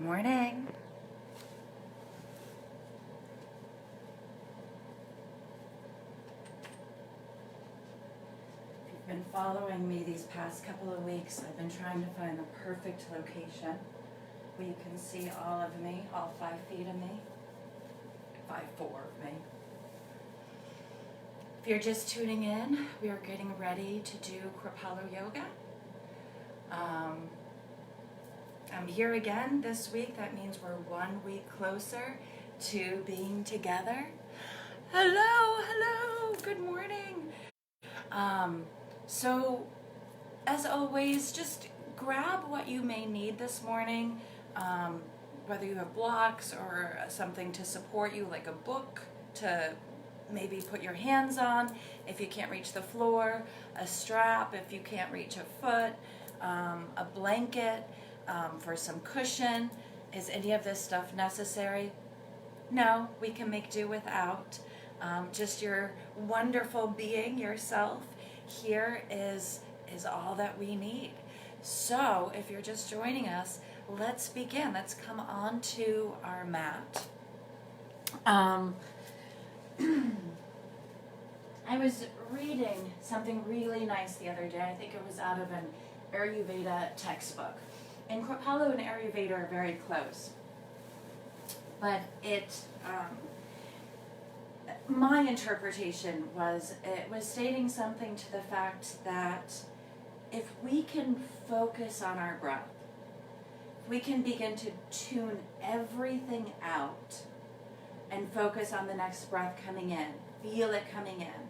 Good morning. If you've been following me these past couple of weeks, I've been trying to find the perfect location where you can see all of me, all 5 feet of me, 5'4" of me. If you're just tuning in, we are getting ready to do Kripalua Yoga. I'm here again this week. That means we're 1 week closer to being together. Hello, good morning. So, as always, just grab what you may need this morning, whether you have blocks or something to support you, like a book to maybe put your hands on if you can't reach the floor, a strap if you can't reach a foot, a blanket for some cushion. Is any of this stuff necessary? No, we can make do without. Just your wonderful being, yourself, here is all that we need. So if you're just joining us, let's begin. Let's come on to our mat. I was reading something really nice the other day. I think it was out of an Ayurveda textbook. And Kripalua and Ayurveda are very close. But my interpretation was, it was stating something to the fact that if we can focus on our breath, we can begin to tune everything out and focus on the next breath coming in. Feel it coming in.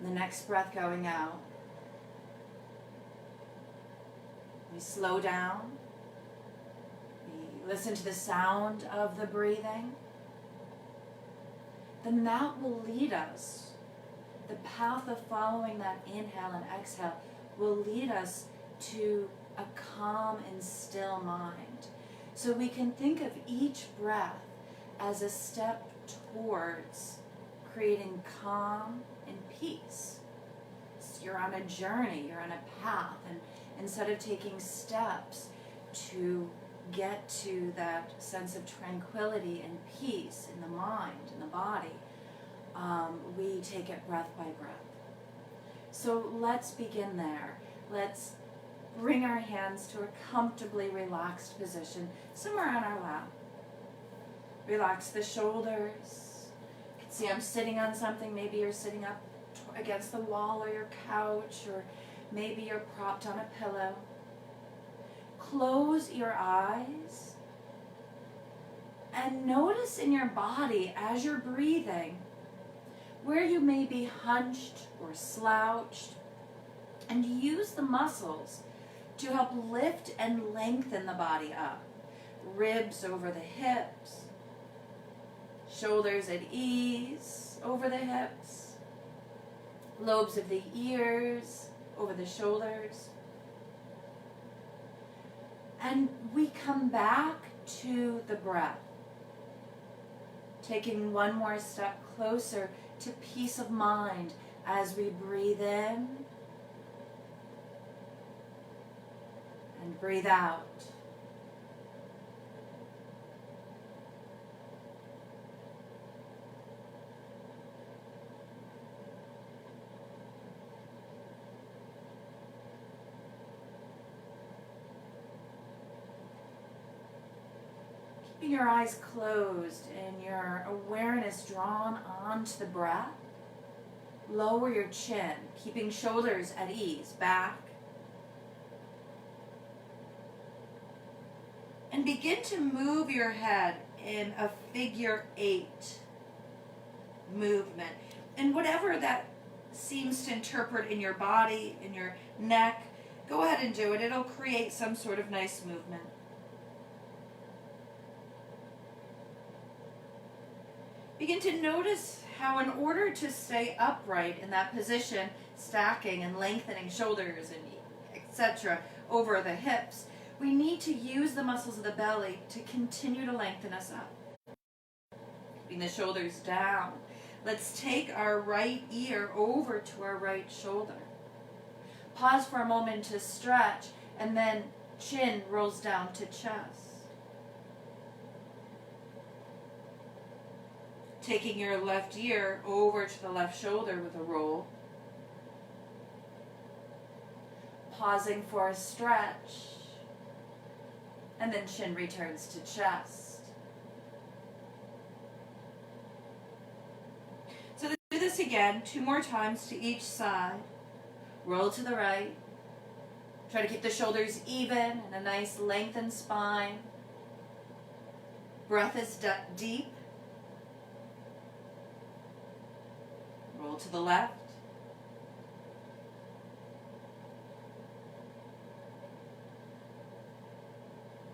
The next breath going out. We slow down. We listen to the sound of the breathing. Then that will lead us. The path of following that inhale and exhale will lead us to a calm and still mind. So we can think of each breath as a step towards creating calm and peace. So you're on a journey, you're on a path, and instead of taking steps to get to that sense of tranquility and peace in the mind, in the body, we take it breath by breath. So let's begin there. Let's bring our hands to a comfortably relaxed position, somewhere on our lap. Relax the shoulders. You can see I'm sitting on something. Maybe you're sitting up against the wall or your couch, or maybe you're propped on a pillow. Close your eyes and notice in your body as you're breathing where you may be hunched or slouched, and use the muscles to help lift and lengthen the body up. Ribs over the hips, shoulders at ease over the hips, lobes of the ears over the shoulders. And we come back to the breath, taking one more step closer to peace of mind as we breathe in and breathe out. Keeping your eyes closed and your awareness drawn onto the breath, lower your chin, keeping shoulders at ease, back. And begin to move your head in a figure 8 movement. And whatever that seems to interpret in your body, in your neck, go ahead and do it. It'll create some sort of nice movement. Begin to notice how, in order to stay upright in that position, stacking and lengthening shoulders and etc. over the hips, we need to use the muscles of the belly to continue to lengthen us up. Keeping the shoulders down. Let's take our right ear over to our right shoulder. Pause for a moment to stretch, and then Chin rolls down to chest. Taking your left ear over to the left shoulder with a roll. Pausing for a stretch. And then chin returns to chest. So let's do this again 2 more times to each side. Roll to the right. Try to keep the shoulders even and a nice lengthened spine. Breath is deep. Roll to the left.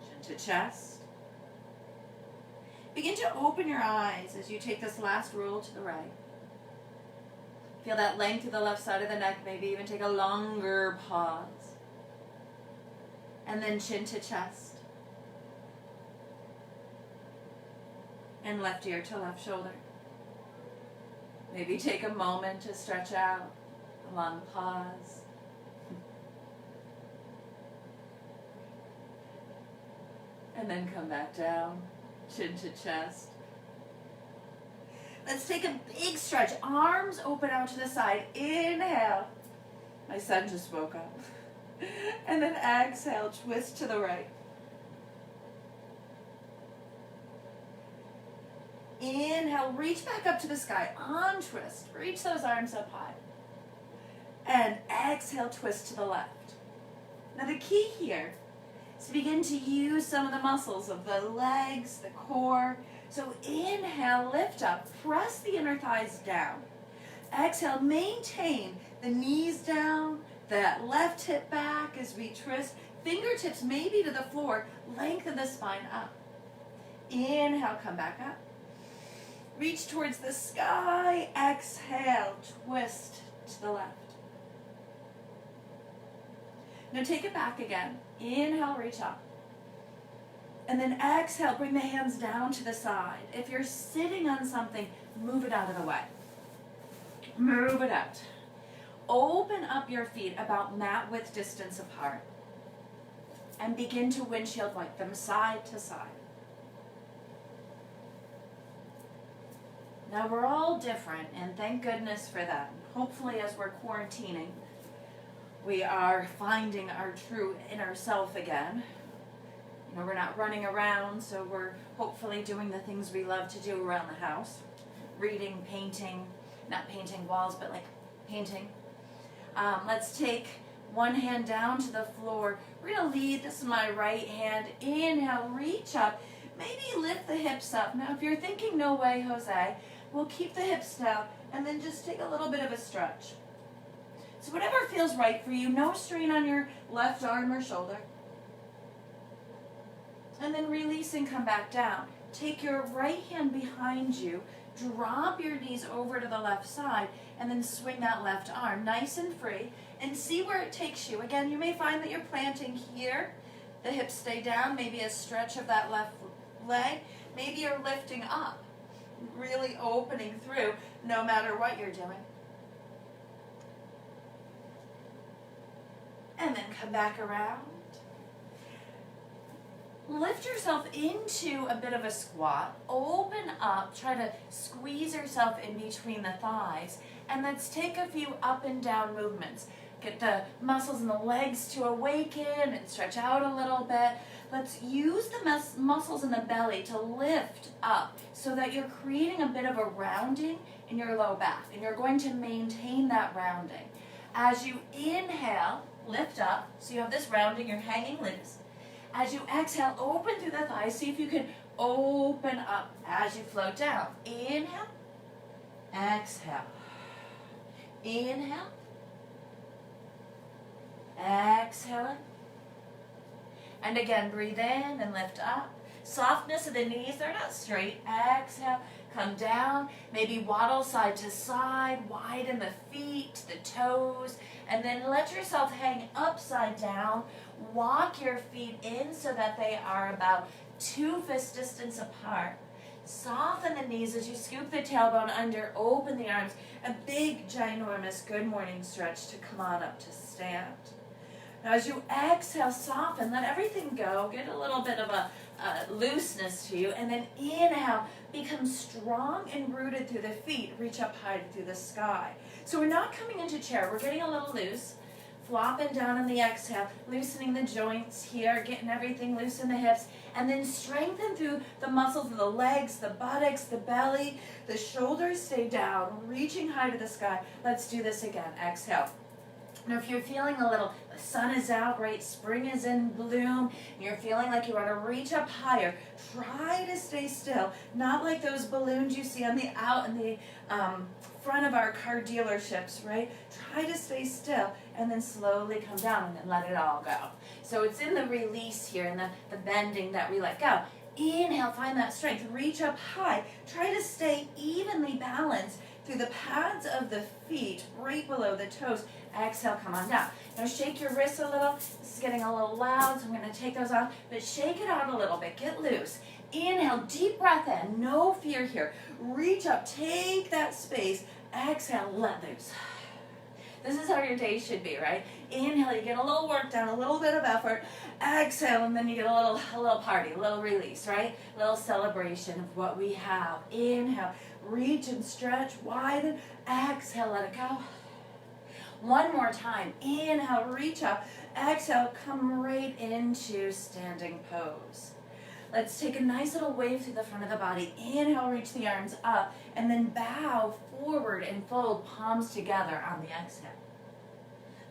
Chin to chest. Begin to open your eyes as you take this last roll to the right. Feel that length to the left side of the neck. Maybe even take a longer pause. And then chin to chest. And left ear to left shoulder. Maybe take a moment to stretch out. A long pause. And then come back down. Chin to chest. Let's take a big stretch. Arms open out to the side. Inhale. My son just woke up. And then exhale, twist to the right. Inhale, reach back up to the sky. On twist, reach those arms up high. And exhale, twist to the left. Now the key here is to begin to use some of the muscles of the legs, the core. So inhale, lift up, press the inner thighs down. Exhale, maintain the knees down, that left hip back as we twist. Fingertips maybe to the floor, lengthen the spine up. Inhale, come back up. Reach towards the sky, exhale, twist to the left. Now take it back again. Inhale, reach up. And then exhale, bring the hands down to the side. If you're sitting on something, move it out of the way. Move it out. Open up your feet about mat width distance apart. And begin to windshield wipe them side to side. Now we're all different, and thank goodness for that. Hopefully as we're quarantining, we are finding our true inner self again. You know, we're not running around, so we're hopefully doing the things we love to do around the house. Reading, painting, not painting walls, but like painting. Let's take one hand down to the floor. We're going to lead. This is my right hand. Inhale, reach up. Maybe lift the hips up. Now, if you're thinking, no way, Jose, we'll keep the hips down and then just take a little bit of a stretch. So whatever feels right for you, no strain on your left arm or shoulder. And then release and come back down. Take your right hand behind you, drop your knees over to the left side, and then swing that left arm nice and free, and see where it takes you. Again, you may find that you're planting here. The hips stay down, maybe a stretch of that left leg. Maybe you're lifting up, really opening through no matter what you're doing. And then come back around. Lift yourself into a bit of a squat. Open up. Try to squeeze yourself in between the thighs. And let's take a few up and down movements. Get the muscles in the legs to awaken and stretch out a little bit. Let's use the muscles in the belly to lift up so that you're creating a bit of a rounding in your low back. And you're going to maintain that rounding. As you inhale, lift up. So you have this rounding, you're hanging loose. As you exhale, open through the thighs. See if you can open up as you float down. Inhale. Exhale. Inhale. Exhale. And again, breathe in and lift up. Softness of the knees, they're not straight. Exhale. Come down. Maybe waddle side to side. Widen the feet, the toes. And then let yourself hang upside down. Walk your feet in so that they are about 2 fist distance apart. Soften the knees as you scoop the tailbone under. Open the arms. A big, ginormous good morning stretch to come on up to stand. Now as you exhale, soften, let everything go, get a little bit of a looseness to you, and then inhale, become strong and rooted through the feet, reach up high through the sky. So we're not coming into chair, we're getting a little loose, flopping down on the exhale, loosening the joints here, getting everything loose in the hips, and then strengthen through the muscles of the legs, the buttocks, the belly, the shoulders stay down, reaching high to the sky. Let's do this again, exhale. Now if you're feeling a little, the sun is out, right, spring is in bloom, and you're feeling like you want to reach up higher, try to stay still, not like those balloons you see on the out in the front of our car dealerships, right? Try to stay still and then slowly come down and then let it all go. So it's in the release here, in the bending that we let go. Inhale, find that strength, reach up high, try to stay evenly balanced through the pads of the feet, right below the toes. Exhale, come on down. Now shake your wrists a little. This is getting a little loud, so I'm going to take those off, but shake it out a little bit. Get loose. Inhale, deep breath in. No fear here. Reach up, take that space. Exhale, let loose. This is how your day should be, right? Inhale, you get a little work done, a little bit of effort. Exhale, and then you get a little party, a little release, right? A little celebration of what we have. Inhale, reach and stretch, widen. Exhale, let it go. One more time. Inhale, reach up. Exhale, come right into standing pose. Let's take a nice little wave through the front of the body. Inhale, reach the arms up, and then bow forward and fold palms together on the exhale.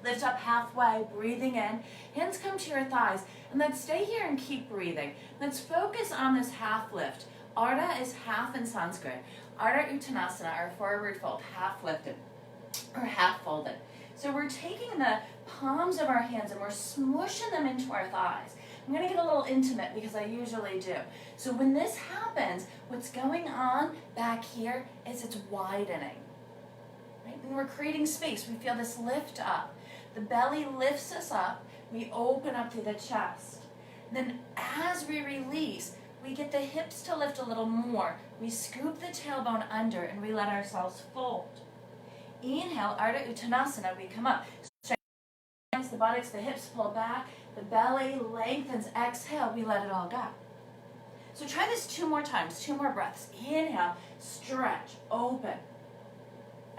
Lift up halfway, breathing in. Hands come to your thighs, and then stay here and keep breathing. Let's focus on this half lift. Ardha is half in Sanskrit. Ardha Uttanasana, or forward fold, half lifted, or half folded. So we're taking the palms of our hands and we're smushing them into our thighs. I'm going to get a little intimate because I usually do. So when this happens, what's going on back here is it's widening. Right? When we're creating space, we feel this lift up. The belly lifts us up. We open up through the chest. Then as we release, we get the hips to lift a little more. We scoop the tailbone under and we let ourselves fold. Inhale, Ardha Uttanasana, we come up. Strengthen the buttocks, the hips pull back, the belly lengthens. Exhale, we let it all go. So try this 2 more times, 2 more breaths. Inhale, stretch, open.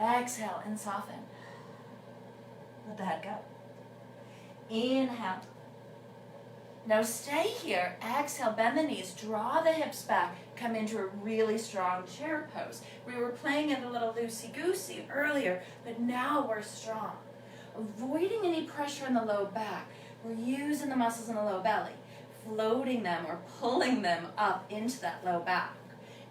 Exhale and soften. Let the head go. Inhale. Now stay here. Exhale, bend the knees, draw the hips back, come into a really strong chair pose. We were playing it a little loosey-goosey earlier, but now we're strong. Avoiding any pressure in the low back. We're using the muscles in the low belly, floating them or pulling them up into that low back.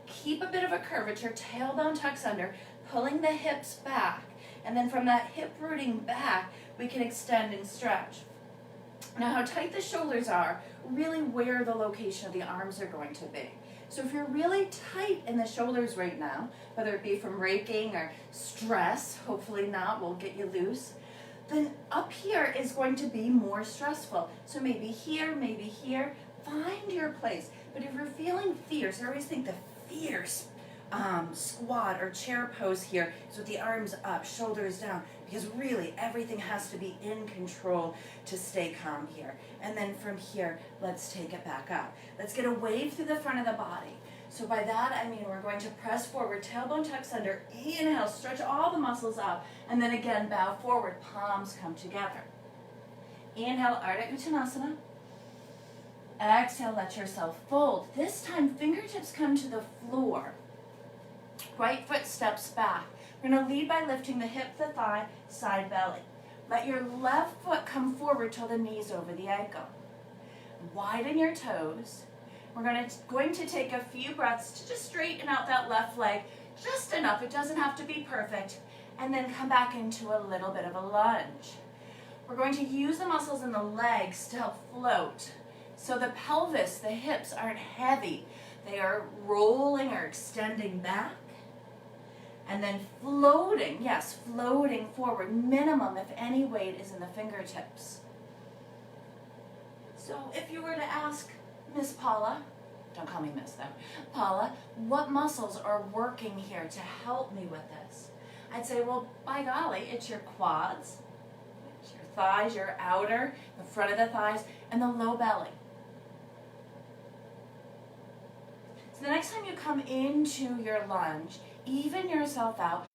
Keep a bit of a curvature, tailbone tucks under, pulling the hips back, and then from that hip rooting back, we can extend and stretch. Now how tight the shoulders are, really where the location of the arms are going to be. So if you're really tight in the shoulders right now, whether it be from raking or stress, hopefully not, we'll get you loose, then up here is going to be more stressful. So maybe here, find your place. But if you're feeling fierce, I always think the fierce squat or chair pose here is with the arms up, shoulders down, because really everything has to be in control to stay calm here. And then from here, let's take it back up. Let's get a wave through the front of the body. So by that, I mean we're going to press forward, tailbone tucks under, inhale, stretch all the muscles up, and then again bow forward, palms come together. Inhale, Ardha Uttanasana. Exhale, let yourself fold. This time, fingertips come to the floor. Right foot steps back. We're going to lead by lifting the hip, the thigh, side belly. Let your left foot come forward till the knee's over the ankle. Widen your toes. We're going to take a few breaths to just straighten out that left leg, just enough. It doesn't have to be perfect. And then come back into a little bit of a lunge. We're going to use the muscles in the legs to help float. So the pelvis, the hips aren't heavy. They are rolling or extending back. And then floating, yes, floating forward. Minimum, if any weight, is in the fingertips. So if you were to ask Miss Paula, don't call me Miss though, Paula, what muscles are working here to help me with this? I'd say, well, by golly, it's your quads, it's your thighs, your outer, the front of the thighs, and the low belly. So the next time you come into your lunge, even yourself out.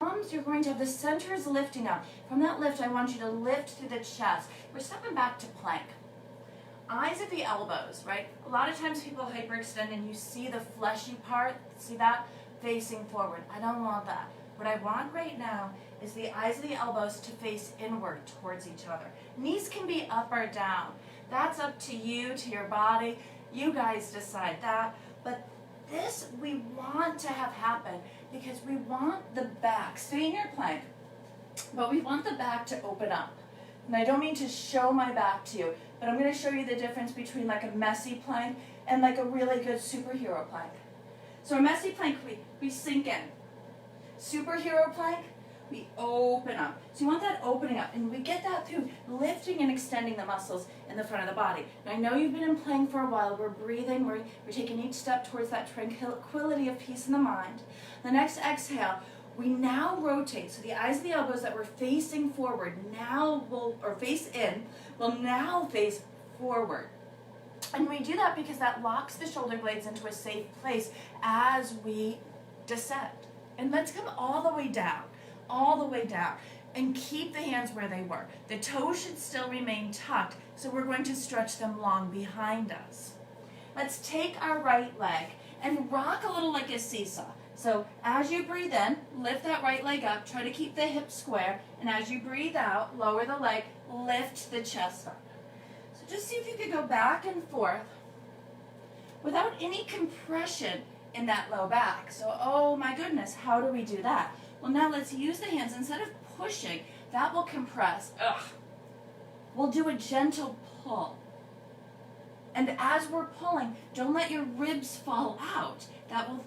Arms, you're going to have the centers lifting up. From that lift, I want you to lift through the chest. We're stepping back to plank. Eyes at the elbows, right? A lot of times people hyperextend and you see the fleshy part, see that? Facing forward. I don't want that. What I want right now is the eyes of the elbows to face inward towards each other. Knees can be up or down. That's up to you, to your body. You guys decide that. But this we want to have happen because we want the back, stay in your plank, but we want the back to open up. And I don't mean to show my back to you, but I'm going to show you the difference between like a messy plank and like a really good superhero plank. So a messy plank, we sink in. Superhero plank, we open up. So you want that opening up, and we get that through lifting and extending the muscles in the front of the body. And I know you've been in plank for a while. We're breathing. We're taking each step towards that tranquility of peace in the mind. The next exhale, we now rotate. So the eyes of the elbows that were facing forward now or face in, will now face forward. And we do that because that locks the shoulder blades into a safe place as we descend. And let's come all the way down. All the way down, and keep the hands where they were. The toes should still remain tucked, so we're going to stretch them long behind us. Let's take our right leg and rock a little like a seesaw. So as you breathe in, lift that right leg up, try to keep the hips square, and as you breathe out, lower the leg, lift the chest up. So just see if you could go back and forth without any compression in that low back. So, oh my goodness, how do we do that? Well, now let's use the hands. Instead of pushing, that will compress. We'll do a gentle pull. And as we're pulling, don't let your ribs fall out. That will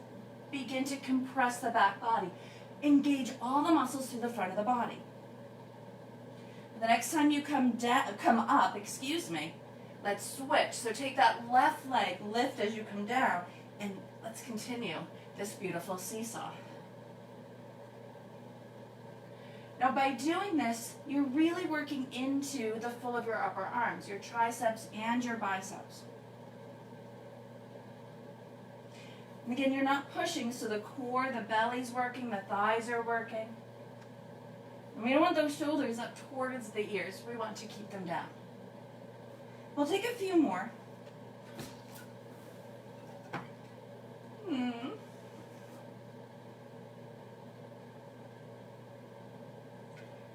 begin to compress the back body. Engage all the muscles through the front of the body. The next time you come up, let's switch. So take that left leg, lift as you come down, and let's continue this beautiful seesaw. Now by doing this, you're really working into the full of your upper arms, your triceps and your biceps. And again, you're not pushing, so the core, the belly's working, the thighs are working. And we don't want those shoulders up towards the ears. We want to keep them down. We'll take a few more.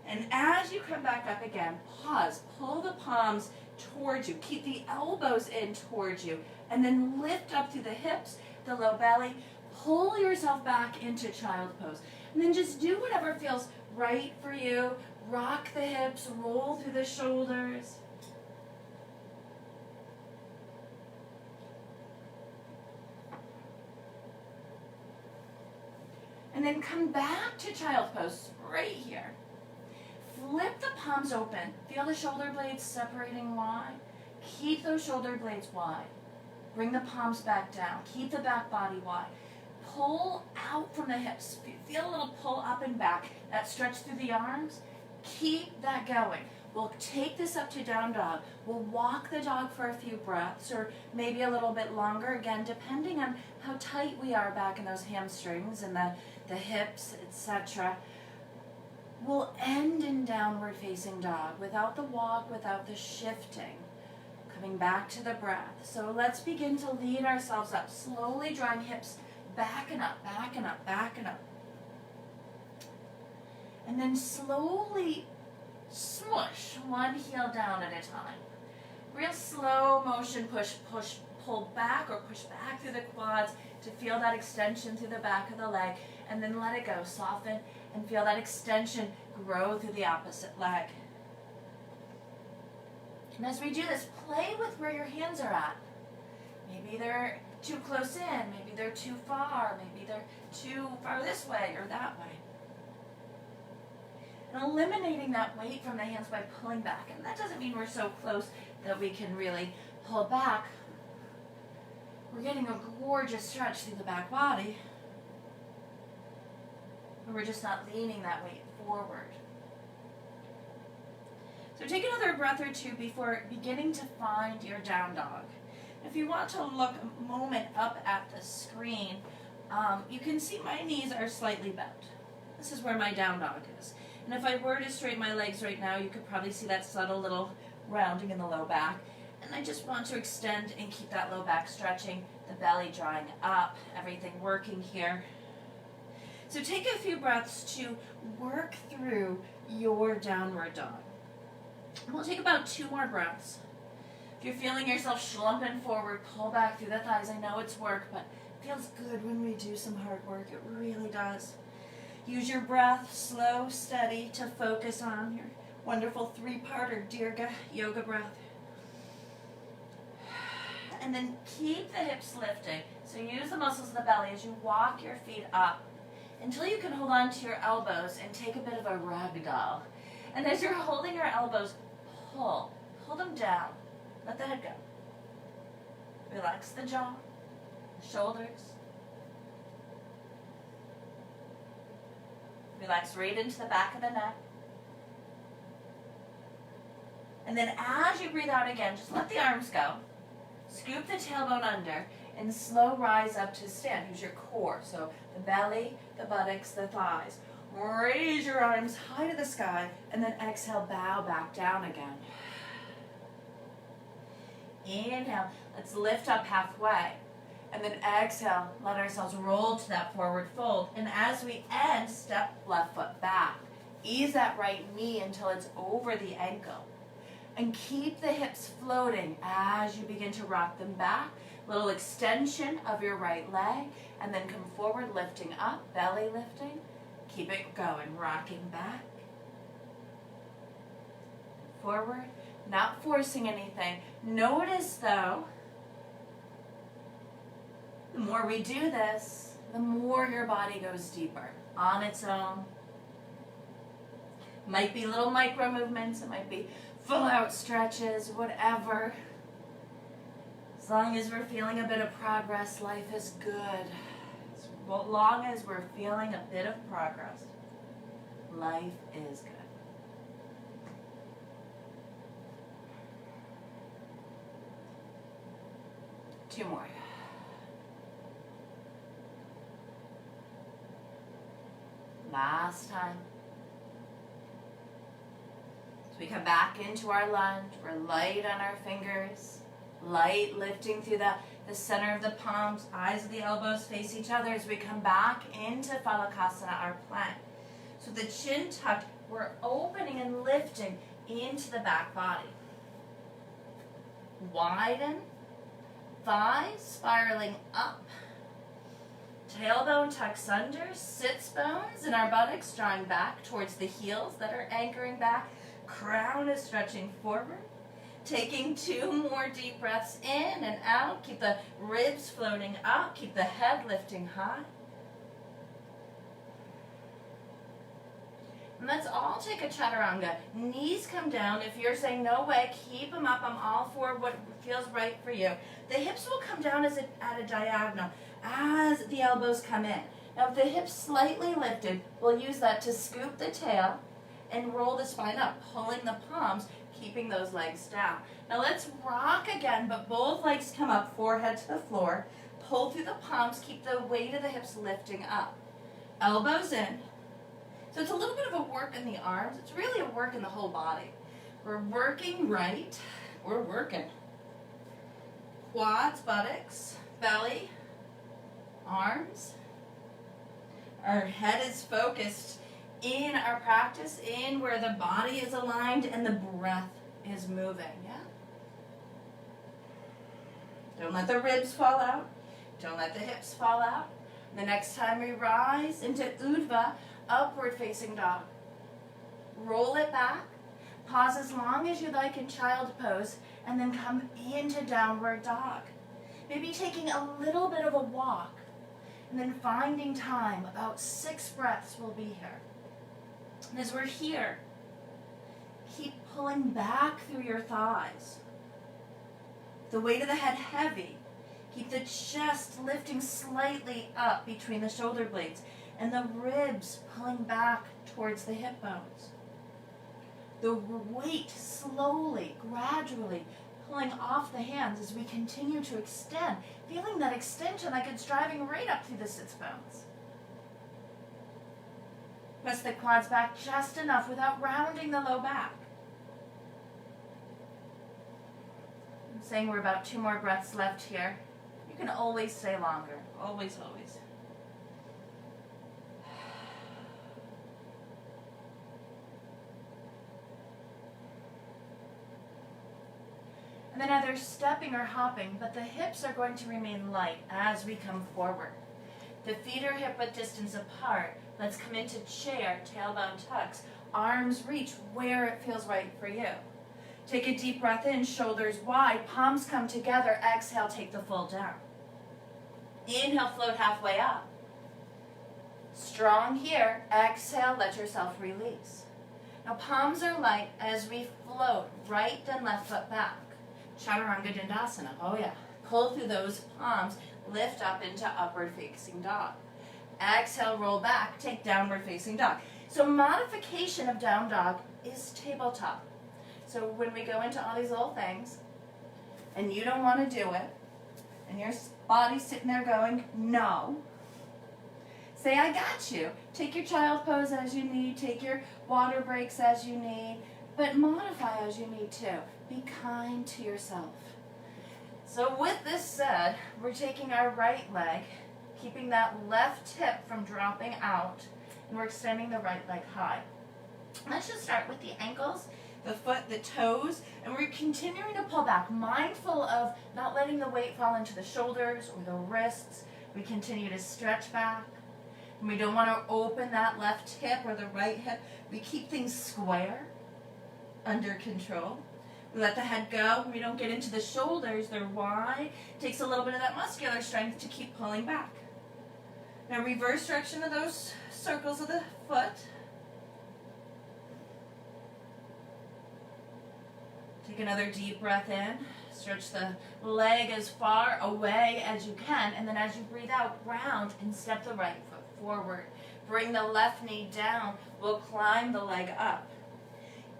And as you come back up again, pause, pull the palms towards you, keep the elbows in towards you, and then lift up through the hips, the low belly, pull yourself back into child pose. And then just do whatever feels right for you. Rock the hips, roll through the shoulders. And then come back to child pose right here. Flip the palms open. Feel the shoulder blades separating wide. Keep those shoulder blades wide. Bring the palms back down. Keep the back body wide. Pull out from the hips. Feel a little pull up and back. That stretch through the arms. Keep that going. We'll take this up to down dog. We'll walk the dog for a few breaths or maybe a little bit longer, again, depending on how tight we are back in those hamstrings and the hips, etc. We'll end in downward facing dog without the walk, without the shifting. Coming back to the breath. So let's begin to lead ourselves up, slowly drawing hips back and up, back and up, back and up. And then slowly smush one heel down at a time. Real slow motion, push, pull back or push back through the quads to feel that extension through the back of the leg, and then let it go, soften, and feel that extension grow through the opposite leg. And as we do this, play with where your hands are at. Maybe they're too close in, maybe they're too far, maybe they're too far this way or that way. And eliminating that weight from the hands by pulling back. And that doesn't mean we're so close that we can really pull back. We're getting a gorgeous stretch through the back body. But we're just not leaning that weight forward. So take another breath or two before beginning to find your down dog. If you want to look a moment up at the screen, you can see my knees are slightly bent. This is where my down dog is. And if I were to straighten my legs right now, you could probably see that subtle little rounding in the low back. And I just want to extend and keep that low back stretching, the belly drawing up, everything working here. So take a few breaths to work through your downward dog. We'll take about 2 more breaths. If you're feeling yourself slumping forward, pull back through the thighs. I know it's work, but it feels good when we do some hard work. It really does. Use your breath, slow, steady, to focus on your wonderful 3-parter Dirga yoga breath. And then keep the hips lifting. So use the muscles of the belly as you walk your feet up until you can hold on to your elbows and take a bit of a ragdoll. And as you're holding your elbows, pull them down. Let the head go. Relax the jaw, shoulders. Relax right into the back of the neck. And then as you breathe out again, just let the arms go. Scoop the tailbone under and slow rise up to stand. Use your core. So the belly, the buttocks, the thighs. Raise your arms high to the sky and then exhale, bow back down again. Inhale, let's lift up halfway. And then exhale, let ourselves roll to that forward fold. And as we end, step left foot back. Ease that right knee until it's over the ankle. And keep the hips floating as you begin to rock them back. Little extension of your right leg. And then come forward, lifting up, belly lifting. Keep it going, rocking back. Forward, not forcing anything. Notice though, the more we do this, the more your body goes deeper on its own. Might be little micro movements, it might be full out stretches, whatever. As long as we're feeling a bit of progress, life is good. As long as we're feeling a bit of progress, life is good. Two more. Last time. So we come back into our lunge. We're light on our fingers. Light lifting through the center of the palms. Eyes of the elbows face each other as we come back into Phalakasana, our plank. So the chin tucked, we're opening and lifting into the back body. Widen. Thighs spiraling up. Tailbone tucks under, sits bones, and our buttocks drawing back towards the heels that are anchoring back. Crown is stretching forward. Taking 2 more deep breaths in and out. Keep the ribs floating up. Keep the head lifting high. And let's all take a Chaturanga. Knees come down. If you're saying no way, keep them up. I'm all for what feels right for you. The hips will come down at a diagonal as the elbows come in. Now if the hips slightly lifted, we'll use that to scoop the tail and roll the spine up, pulling the palms, keeping those legs down. Now let's rock again, but both legs come up, forehead to the floor. Pull through the palms, keep the weight of the hips lifting up. Elbows in. So it's a little bit of a work in the arms. It's really a work in the whole body. We're working right. We're working. Quads, buttocks, belly, arms. Our head is focused in our practice, in where the body is aligned and the breath is moving, yeah? Don't let the ribs fall out. Don't let the hips fall out. The next time we rise into Urdhva, upward facing dog. Roll it back. Pause as long as you like in child pose, and then come into downward dog. Maybe taking a little bit of a walk, and then finding time. About 6 breaths will be here. And as we're here, keep pulling back through your thighs. The weight of the head heavy. Keep the chest lifting slightly up between the shoulder blades and the ribs pulling back towards the hip bones. The weight slowly, gradually pulling off the hands as we continue to extend, feeling that extension like it's driving right up through the sits bones. Press the quads back just enough without rounding the low back. I'm saying we're about 2 more breaths left here. You can always stay longer. Always, always. And then either stepping or hopping, but the hips are going to remain light as we come forward. The feet are hip-width distance apart. Let's come into chair, tailbone tucks. Arms reach where it feels right for you. Take a deep breath in, shoulders wide, palms come together. Exhale, take the full down. Inhale, float halfway up. Strong here. Exhale, let yourself release. Now palms are light as we float, right then left foot back. Chaturanga Dandasana. Oh yeah. Pull through those palms, lift up into upward facing dog. Exhale, roll back, take downward facing dog. So modification of down dog is tabletop. So when we go into all these little things, and you don't want to do it, and your body's sitting there going, no, say, I got you. Take your child pose as you need, take your water breaks as you need, but modify as you need to. Be kind to yourself. So with this said, we're taking our right leg, keeping that left hip from dropping out, and we're extending the right leg high. Let's just start with the ankles, the foot, the toes, and we're continuing to pull back, mindful of not letting the weight fall into the shoulders or the wrists. We continue to stretch back. And we don't want to open that left hip or the right hip. We keep things square, under control. We let the head go. We don't get into the shoulders. They're wide. It takes a little bit of that muscular strength to keep pulling back. Now reverse direction of those circles of the foot. Take another deep breath in. Stretch the leg as far away as you can. And then as you breathe out, round and step the right foot forward. Bring the left knee down. We'll climb the leg up.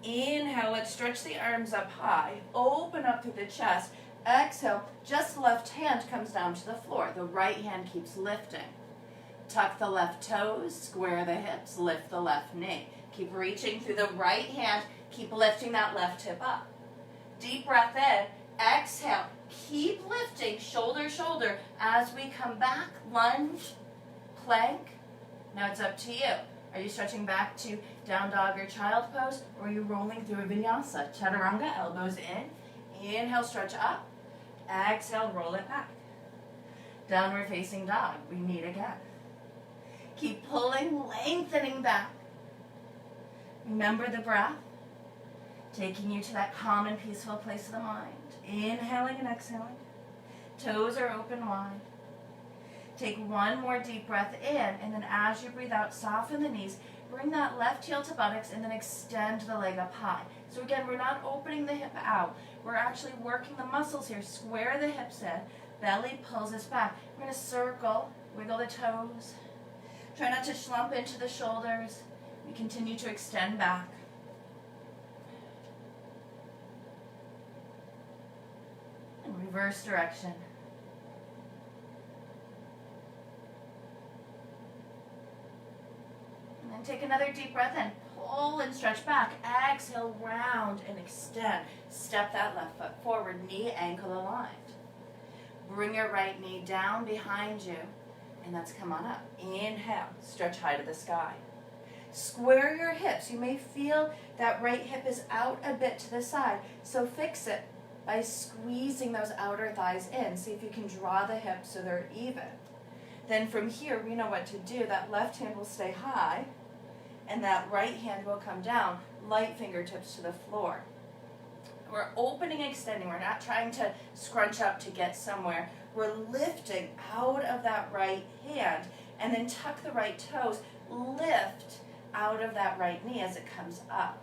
Inhale, let's stretch the arms up high. Open up through the chest. Exhale, just the left hand comes down to the floor. The right hand keeps lifting. Tuck the left toes, square the hips, lift the left knee. Keep reaching through the right hand. Keep lifting that left hip up. Deep breath in. Exhale. Keep lifting shoulder, shoulder. As we come back, lunge, plank. Now it's up to you. Are you stretching back to down dog or child pose, or are you rolling through a vinyasa? Chaturanga, elbows in. Inhale, stretch up. Exhale, roll it back. Downward facing dog. We meet again. Keep pulling, lengthening back. Remember the breath, taking you to that calm and peaceful place of the mind. Inhaling and exhaling. Toes are open wide. Take one more deep breath in, and then as you breathe out, soften the knees. Bring that left heel to buttocks, and then extend the leg up high. So again, we're not opening the hip out. We're actually working the muscles here. Square the hips in. Belly pulls us back. We're going to circle, wiggle the toes. Try not to slump into the shoulders. We continue to extend back. And reverse direction. And then take another deep breath in. Pull and stretch back. Exhale, round and extend. Step that left foot forward, knee, ankle aligned. Bring your right knee down behind you, and let's come on up. Inhale, stretch high to the sky. Square your hips. You may feel that right hip is out a bit to the side, so fix it by squeezing those outer thighs in. See if you can draw the hips so they're even. Then from here, we know what to do. That left hand will stay high, and that right hand will come down, light fingertips to the floor. We're opening, extending. We're not trying to scrunch up to get somewhere. We're lifting out of that right hand, and then tuck the right toes. Lift out of that right knee as it comes up.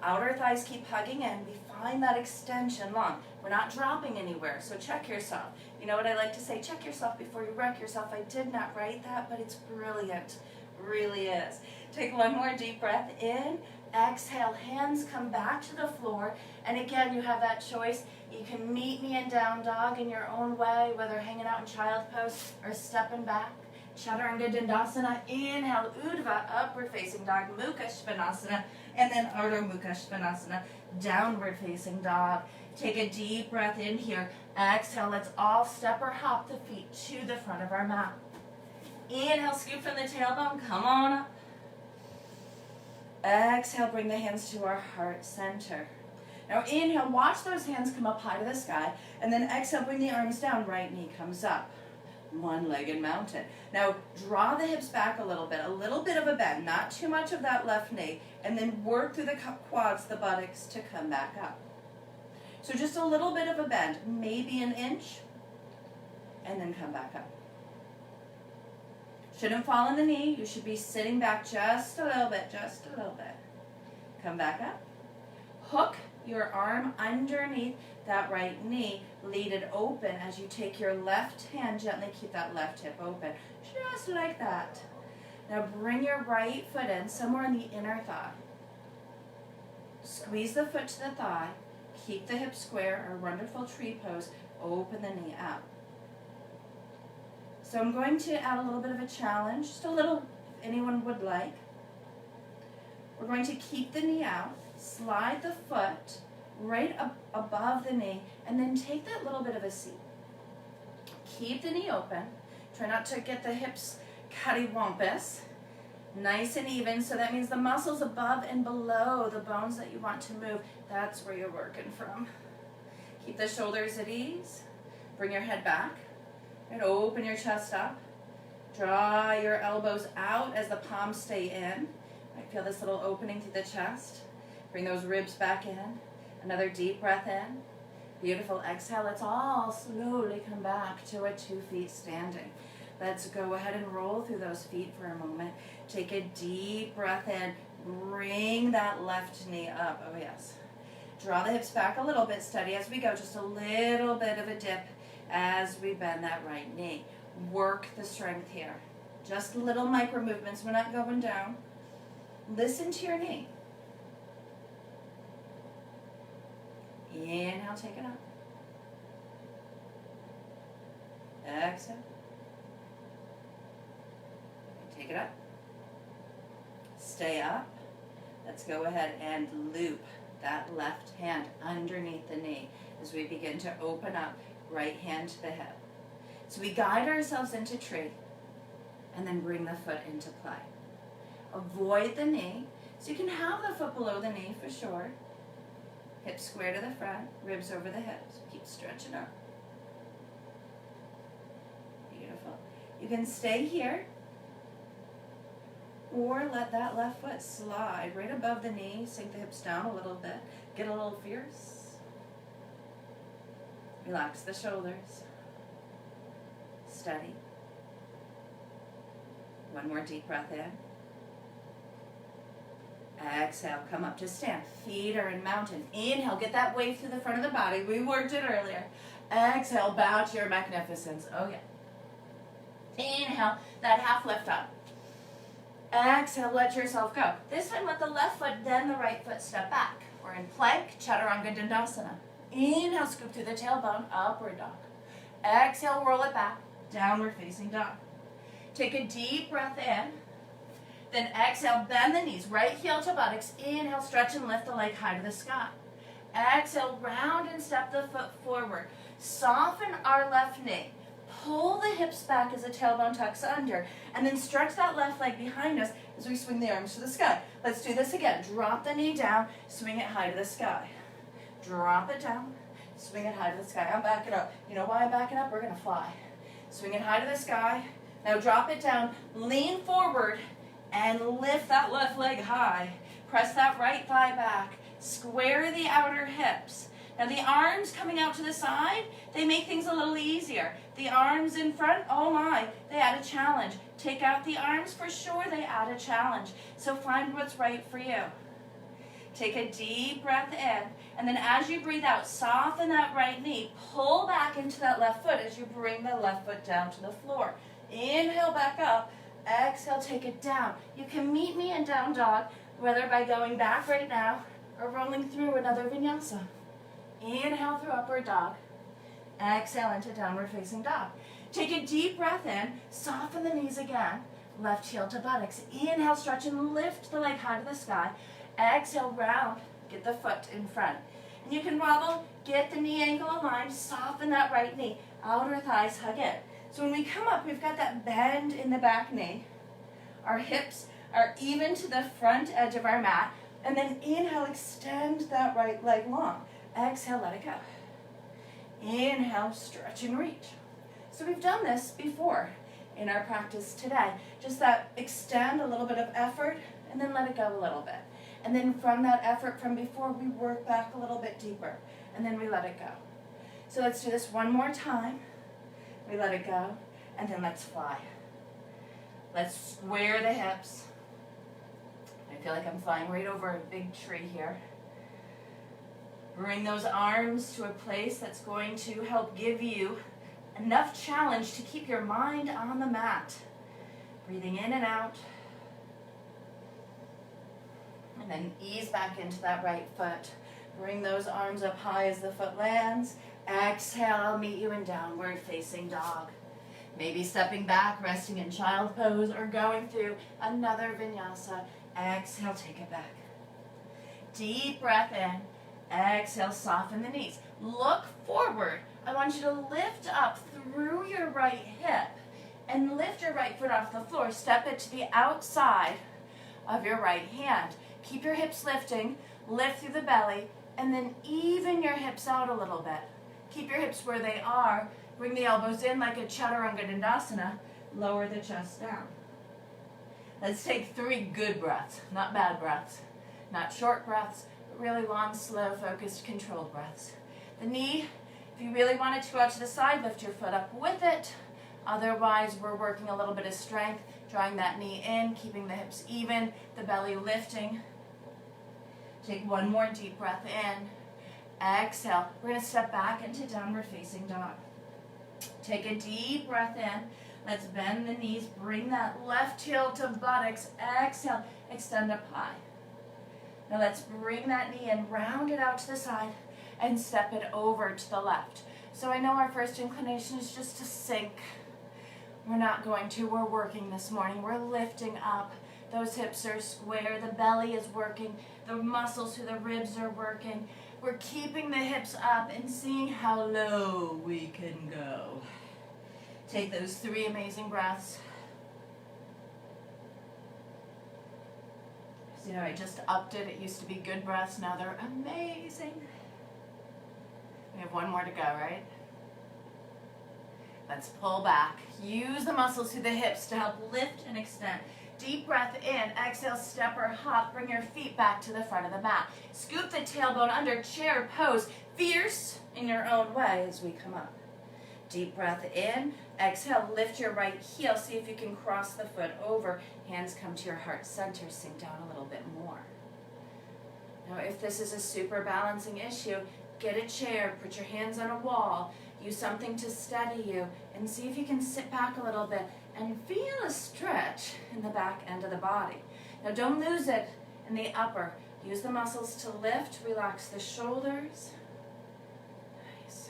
Outer thighs keep hugging in. We find that extension long. We're not dropping anywhere, so check yourself. You know what I like to say? Check yourself before you wreck yourself. I did not write that, but it's brilliant. Really is. Take one more deep breath in. Exhale, hands come back to the floor. And again, you have that choice. You can meet me in down dog in your own way, whether hanging out in child pose or stepping back. Chaturanga Dandasana. Inhale, Urdhva, upward facing dog, Mukha Svanasana. And then Ardha Mukha Svanasana, downward facing dog. Take a deep breath in here. Exhale, let's all step or hop the feet to the front of our mat. Inhale, scoop from the tailbone, come on up. Exhale, bring the hands to our heart center. Now inhale, watch those hands come up high to the sky, and then exhale, bring the arms down, right knee comes up. One-legged mountain. Now draw the hips back a little bit of a bend, not too much of that left knee, and then work through the quads, the buttocks to come back up. So just a little bit of a bend, maybe an inch, and then come back up. Shouldn't fall on the knee. You should be sitting back just a little bit, just a little bit. Come back up. Hook your arm underneath that right knee. Lead it open as you take your left hand, gently keep that left hip open. Just like that. Now bring your right foot in, somewhere in the inner thigh. Squeeze the foot to the thigh. Keep the hip square, our wonderful tree pose. Open the knee out. So I'm going to add a little bit of a challenge, just a little, if anyone would like. We're going to keep the knee out, slide the foot right up above the knee, and then take that little bit of a seat. Keep the knee open. Try not to get the hips cattywampus. Nice and even, so that means the muscles above and below the bones that you want to move, that's where you're working from. Keep the shoulders at ease. Bring your head back. And open your chest up. Draw your elbows out as the palms stay in. I feel this little opening through the chest. Bring those ribs back in. Another deep breath in. Beautiful exhale. Let's all slowly come back to a 2 feet standing. Let's go ahead and roll through those feet for a moment. Take a deep breath in. Bring that left knee up. Oh yes. Draw the hips back a little bit. Steady as we go. Just a little bit of a dip as we bend that right knee. Work the strength here. Just little micro movements. We're not going down. Listen to your knee. Inhale, take it up. Exhale. Take it up. Stay up. Let's go ahead and loop that left hand underneath the knee as we begin to open up. Right hand to the hip. So we guide ourselves into tree and then bring the foot into play. Avoid the knee. So you can have the foot below the knee for sure. Hips square to the front, ribs over the hips. Keep stretching up. Beautiful. You can stay here or let that left foot slide right above the knee. Sink the hips down a little bit. Get a little fierce. Relax the shoulders. Steady. One more deep breath in. Exhale, come up to stand. Feet are in mountain. Inhale, get that wave through the front of the body. We worked it earlier. Exhale, bow to your magnificence. Oh yeah. Inhale, that half lift up. Exhale, let yourself go. This time let the left foot, then the right foot step back. We're in plank, Chaturanga Dandasana. Inhale, scoop through the tailbone, upward dog. Exhale, roll it back, downward facing dog. Take a deep breath in. Then exhale, bend the knees, right heel to buttocks. Inhale, stretch and lift the leg high to the sky. Exhale, round and step the foot forward. Soften our left knee. Pull the hips back as the tailbone tucks under. And then stretch that left leg behind us as we swing the arms to the sky. Let's do this again. Drop the knee down, swing it high to the sky. Drop it down, swing it high to the sky. I'm backing up. You know why I'm backing up? We're going to fly. Swing it high to the sky. Now drop it down, lean forward, and lift that left leg high. Press that right thigh back. Square the outer hips. Now the arms coming out to the side, they make things a little easier. The arms in front, oh my, they add a challenge. Take out the arms, for sure they add a challenge. So find what's right for you. Take a deep breath in, and then as you breathe out, soften that right knee. Pull back into that left foot as you bring the left foot down to the floor. Inhale back up. Exhale, take it down. You can meet me in down dog whether by going back right now or rolling through another vinyasa. Inhale through upward dog. Exhale into downward facing dog. Take a deep breath in, soften the knees again, left heel to buttocks. Inhale, stretch and lift the leg high to the sky. Exhale, round, get the foot in front. And you can wobble, get the knee ankle aligned, soften that right knee, outer thighs hug in. So when we come up, we've got that bend in the back knee. Our hips are even to the front edge of our mat. And then inhale, extend that right leg long. Exhale, let it go. Inhale, stretch and reach. So we've done this before in our practice today. Just that extend, a little bit of effort, and then let it go a little bit. And then from that effort from before, we work back a little bit deeper, and then we let it go. So let's do this one more time. We let it go, and then let's fly. Let's square the hips. I feel like I'm flying right over a big tree here. Bring those arms to a place that's going to help give you enough challenge to keep your mind on the mat. Breathing in and out. And then ease back into that right foot. Bring those arms up high as the foot lands. Exhale, I'll meet you in downward facing dog. Maybe stepping back, resting in child pose, or going through another vinyasa. Exhale, take it back. Deep breath in. Exhale, soften the knees. Look forward. I want you to lift up through your right hip and lift your right foot off the floor. Step it to the outside of your right hand. Keep your hips lifting. Lift through the belly, and then even your hips out a little bit. Keep your hips where they are. Bring the elbows in like a Chaturanga Dandasana. Lower the chest down. Let's take 3 good breaths, not bad breaths, not short breaths, but really long, slow, focused, controlled breaths. The knee, if you really wanted to go out to the side, lift your foot up with it. Otherwise, we're working a little bit of strength, drawing that knee in, keeping the hips even, the belly lifting. Take one more deep breath in. Exhale. We're going to step back into downward facing dog. Take a deep breath in. Let's bend the knees. Bring that left heel to buttocks. Exhale. Extend up high. Now let's bring that knee in, round it out to the side, and step it over to the left. So I know our first inclination is just to sink. We're not going to. We're working this morning. We're lifting up. Those hips are square. The belly is working. The muscles through the ribs are working. We're keeping the hips up and seeing how low we can go. Take those 3 amazing breaths. So, you know, I just upped it. It used to be good breaths. Now they're amazing. We have one more to go, right? Let's pull back. Use the muscles through the hips to help lift and extend. Deep breath in. Exhale, step or hop. Bring your feet back to the front of the mat. Scoop the tailbone under, chair pose. Fierce in your own way as we come up. Deep breath in. Exhale, lift your right heel. See if you can cross the foot over. Hands come to your heart center. Sink down a little bit more. Now, if this is a super balancing issue, get a chair, put your hands on a wall, use something to steady you, and see if you can sit back a little bit and feel a stretch in the back end of the body. Now, don't lose it in the upper. Use the muscles to lift, relax the shoulders. Nice.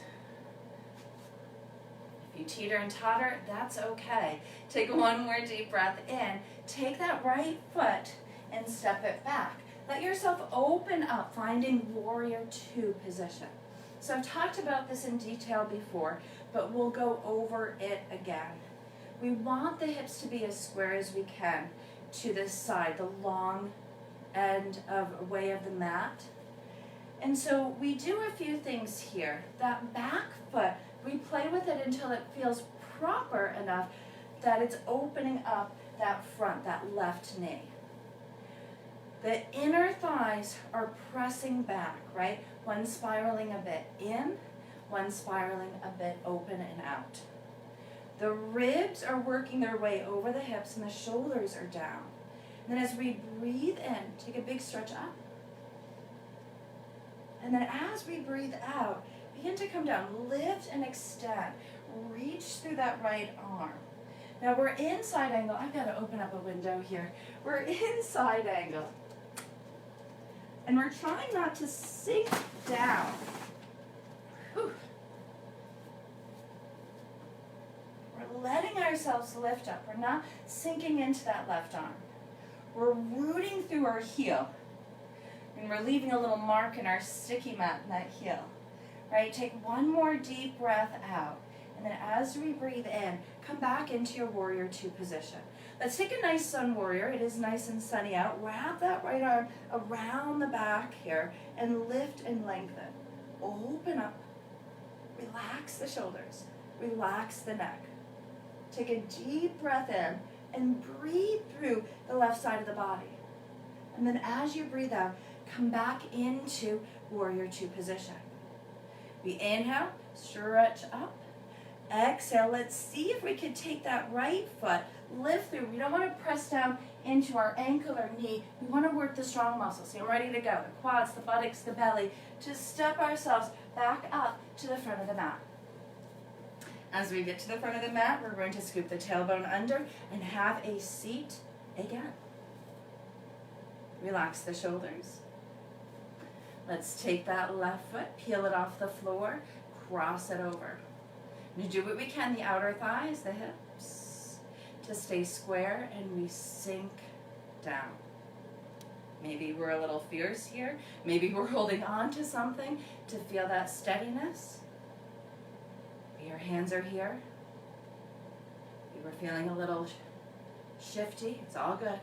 If you teeter and totter, that's okay. Take one more deep breath in. Take that right foot and step it back. Let yourself open up, finding warrior 2 position. So I've talked about this in detail before, but we'll go over it again. We want the hips to be as square as we can to this side, the long end of way of the mat. And so we do a few things here. That back foot, we play with it until it feels proper enough that it's opening up that front, that left knee. The inner thighs are pressing back, right? One spiraling a bit in, one spiraling a bit open and out. The ribs are working their way over the hips and the shoulders are down. And then as we breathe in, take a big stretch up. And then as we breathe out, begin to come down, lift and extend. Reach through that right arm. Now we're in side angle. I've got to open up a window here. We're in side angle. And we're trying not to sink down. Whew. We're letting ourselves lift up. We're not sinking into that left arm. We're rooting through our heel. And we're leaving a little mark in our sticky mat in that heel. Right? Take one more deep breath out. And then as we breathe in, come back into your warrior two position. Let's take a nice sun warrior. It is nice and sunny out. Wrap that right arm around the back here and lift and lengthen. Open up. Relax the shoulders. Relax the neck. Take a deep breath in and breathe through the left side of the body. And then as you breathe out, come back into warrior two position. We inhale, stretch up. Exhale, let's see if we can take that right foot, lift through. We don't want to press down into our ankle or knee. We want to work the strong muscles. So you're ready to go. The quads, the buttocks, the belly, to step ourselves back up to the front of the mat. As we get to the front of the mat, we're going to scoop the tailbone under and have a seat again. Relax the shoulders. Let's take that left foot, peel it off the floor, cross it over. We do what we can, the outer thighs, the hips, to stay square, and we sink down. Maybe we're a little fierce here. Maybe we're holding on to something to feel that steadiness. Your hands are here. You were feeling a little shifty. It's all good.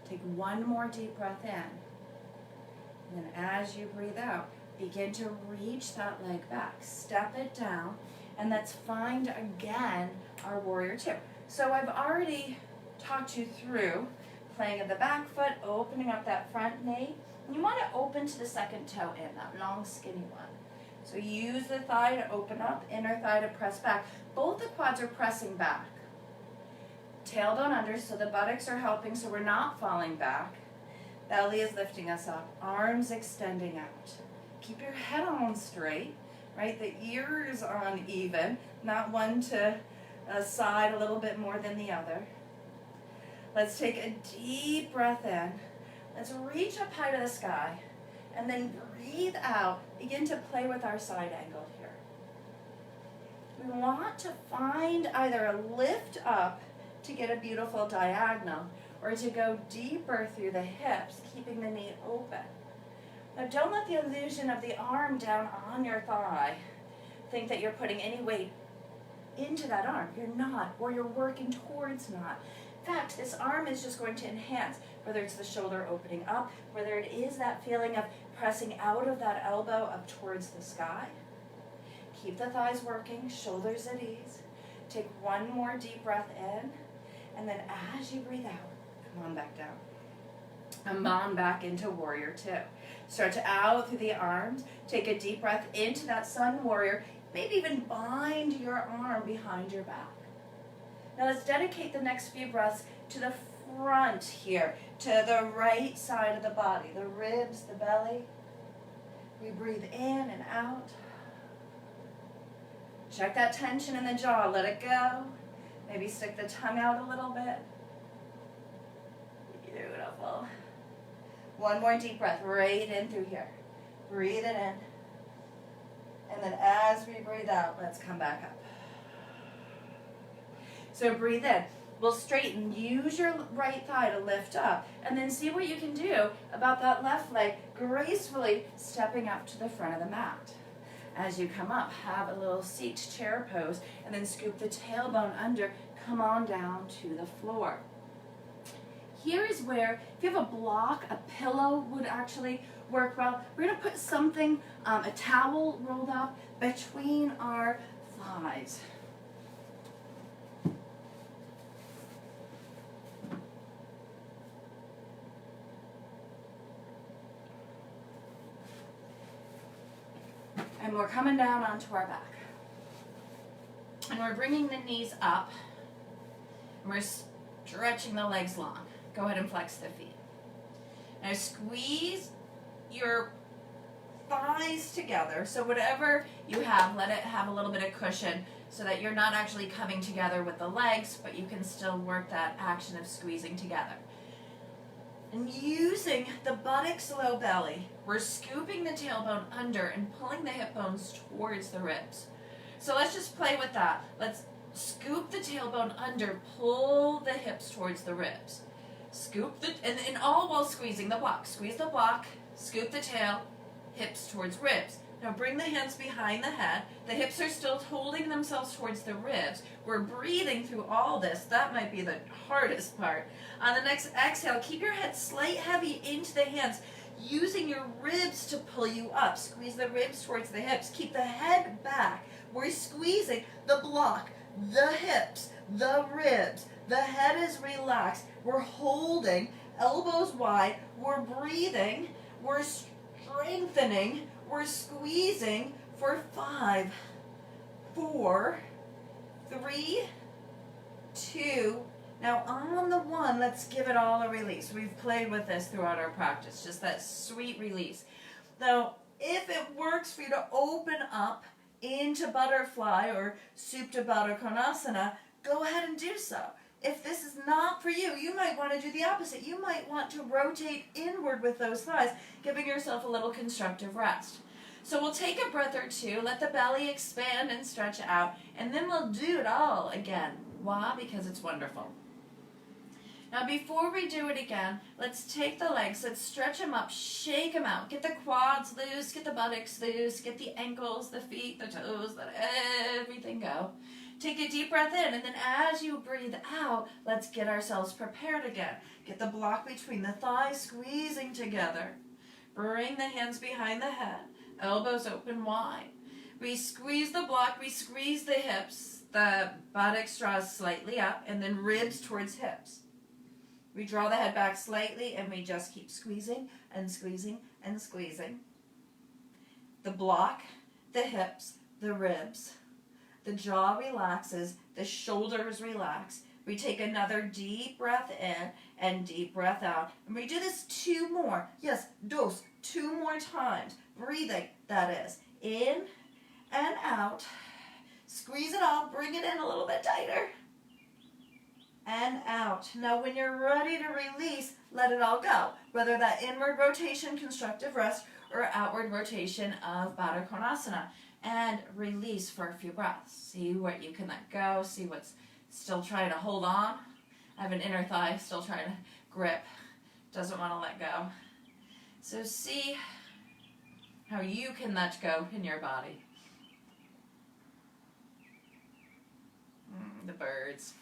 Take one more deep breath in. And then as you breathe out, begin to reach that leg back. Step it down. And let's find again our warrior two. So I've already talked you through playing of the back foot, opening up that front knee. And you want to open to the second toe in, that long skinny one. So use the thigh to open up, inner thigh to press back. Both the quads are pressing back. Tailbone under, so the buttocks are helping, so we're not falling back. Belly is lifting us up, arms extending out. Keep your head on straight, right? The ears on even, not one to a side a little bit more than the other. Let's take a deep breath in. Let's reach up high to the sky, and then breathe out. Begin to play with our side angle here. We want to find either a lift up to get a beautiful diagonal, or to go deeper through the hips, keeping the knee open. Now don't let the illusion of the arm down on your thigh think that you're putting any weight into that arm. You're not, or you're working towards not. In fact, this arm is just going to enhance, whether it's the shoulder opening up, whether it is that feeling of pressing out of that elbow up towards the sky. Keep the thighs working, shoulders at ease. Take one more deep breath in. And then as you breathe out, come on back down. Come on back into warrior two. Stretch out through the arms. Take a deep breath into that sun warrior. Maybe even bind your arm behind your back. Now let's dedicate the next few breaths to the front here, to the right side of the body, the ribs, the belly. We breathe in and out. Check that tension in the jaw. Let it go. Maybe stick the tongue out a little bit. Beautiful. One more deep breath right in through here. Breathe it in. And then as we breathe out, let's come back up. So breathe in. We'll straighten. Use your right thigh to lift up. And then see what you can do about that left leg, gracefully stepping up to the front of the mat. As you come up, have a little seat chair pose, and then scoop the tailbone under, come on down to the floor. Here is where, if you have a block, a pillow would actually work well. We're going to put something, a towel rolled up between our thighs. And we're coming down onto our back. And we're bringing the knees up. And we're stretching the legs long. Go ahead and flex the feet. Now squeeze your thighs together. So whatever you have, let it have a little bit of cushion so that you're not actually coming together with the legs, but you can still work that action of squeezing together. And using the buttocks, low belly, we're scooping the tailbone under and pulling the hip bones towards the ribs. So let's just play with that. Let's scoop the tailbone under, pull the hips towards the ribs. Scoop the, and all while squeezing the block. Squeeze the block, scoop the tail, hips towards ribs. Now bring the hands behind the head. The hips are still holding themselves towards the ribs. We're breathing through all this. That might be the hardest part. On the next exhale, keep your head slight heavy into the hands, using your ribs to pull you up. Squeeze the ribs towards the hips. Keep the head back. We're squeezing the block, the hips, the ribs. The head is relaxed. We're holding, elbows wide. We're breathing. We're strengthening. We're squeezing for 5, 4, 3, 2. Now on the 1, let's give it all a release. We've played with this throughout our practice, just that sweet release. Now, if it works for you to open up into butterfly or Supta Baddha Konasana, go ahead and do so. If this is not for you, you might want to do the opposite. You might want to rotate inward with those thighs, giving yourself a little constructive rest. So we'll take a breath or two, let the belly expand and stretch out, and then we'll do it all again. Why? Because it's wonderful. Now before we do it again, let's take the legs, let's stretch them up, shake them out. Get the quads loose, get the buttocks loose, get the ankles, the feet, the toes, let everything go. Take a deep breath in, and then as you breathe out, let's get ourselves prepared again. Get the block between the thighs squeezing together. Bring the hands behind the head, elbows open wide. We squeeze the block, we squeeze the hips, the buttocks draws slightly up, and then ribs towards hips. We draw the head back slightly, and we just keep squeezing and squeezing and squeezing. The block, the hips, the ribs. The jaw relaxes, the shoulders relax. We take another deep breath in and deep breath out. And we do this 2 more. Yes, 2 more times. Breathing, that is. In and out. Squeeze it all, bring it in a little bit tighter. And out. Now when you're ready to release, let it all go. Whether that inward rotation, constructive rest, or outward rotation of Baddha Konasana. And release for a few breaths. See what you can let go. See what's still trying to hold on. I have an inner thigh still trying to grip. Doesn't want to let go. So see how you can let go in your body. The birds.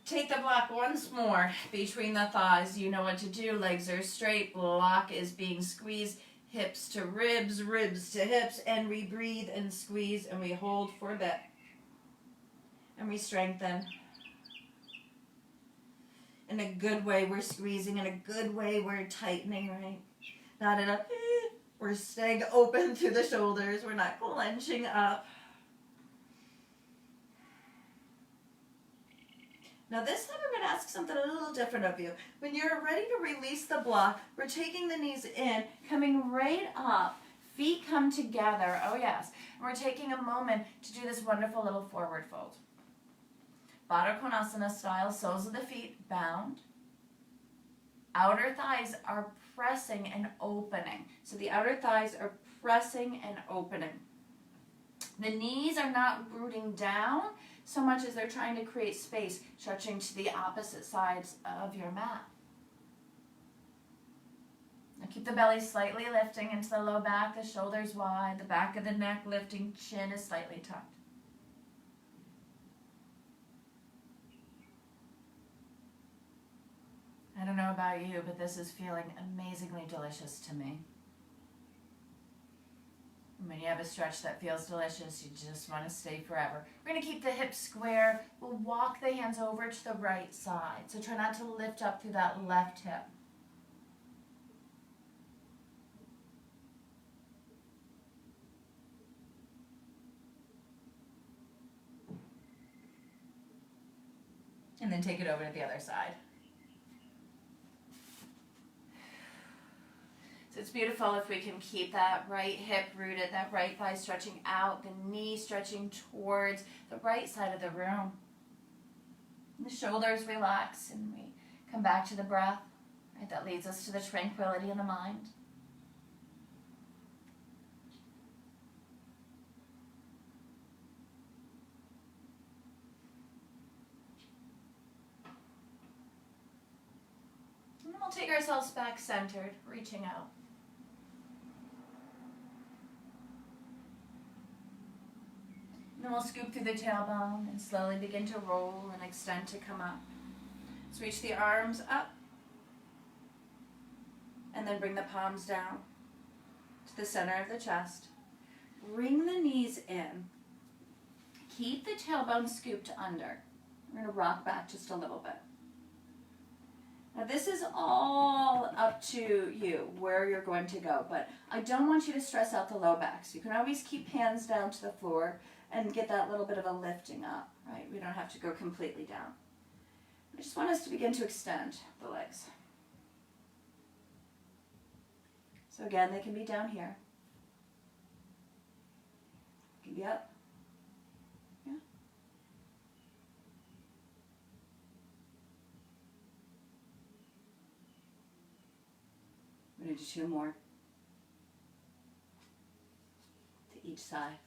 Take the block once more between the thighs. You know what to do. Legs are straight. Block is being squeezed. Hips to ribs, ribs to hips, and we breathe and squeeze and we hold for a bit. And we strengthen. In a good way, we're squeezing. In a good way, we're tightening, right? Not in a, we're staying open through the shoulders. We're not clenching up. Now this time I'm going to ask something a little different of you. When you're ready to release the block, we're taking the knees in, coming right up, feet come together, oh yes. And we're taking a moment to do this wonderful little forward fold. Baddha Konasana style, soles of the feet bound. Outer thighs are pressing and opening. So the outer thighs are pressing and opening. The knees are not rooting down so much as they're trying to create space, stretching to the opposite sides of your mat. Now keep the belly slightly lifting into the low back, the shoulders wide, the back of the neck lifting, chin is slightly tucked. I don't know about you, but this is feeling amazingly delicious to me. When you have a stretch that feels delicious, you just want to stay forever. We're going to keep the hips square. We'll walk the hands over to the right side. So try not to lift up through that left hip. And then take it over to the other side. So it's beautiful if we can keep that right hip rooted, that right thigh stretching out, the knee stretching towards the right side of the room. And the shoulders relax and we come back to the breath. Right, that leads us to the tranquility in the mind. And then we'll take ourselves back centered, reaching out. Then we'll scoop through the tailbone and slowly begin to roll and extend to come up. So reach the arms up and then bring the palms down to the center of the chest. Bring the knees in. Keep the tailbone scooped under. We're going to rock back just a little bit. Now this is all up to you where you're going to go, but I don't want you to stress out the low back. So you can always keep hands down to the floor and get that little bit of a lifting up, right? We don't have to go completely down. I just want us to begin to extend the legs. So again, they can be down here. They can be up. Yeah. We're going to do 2 more. To each side.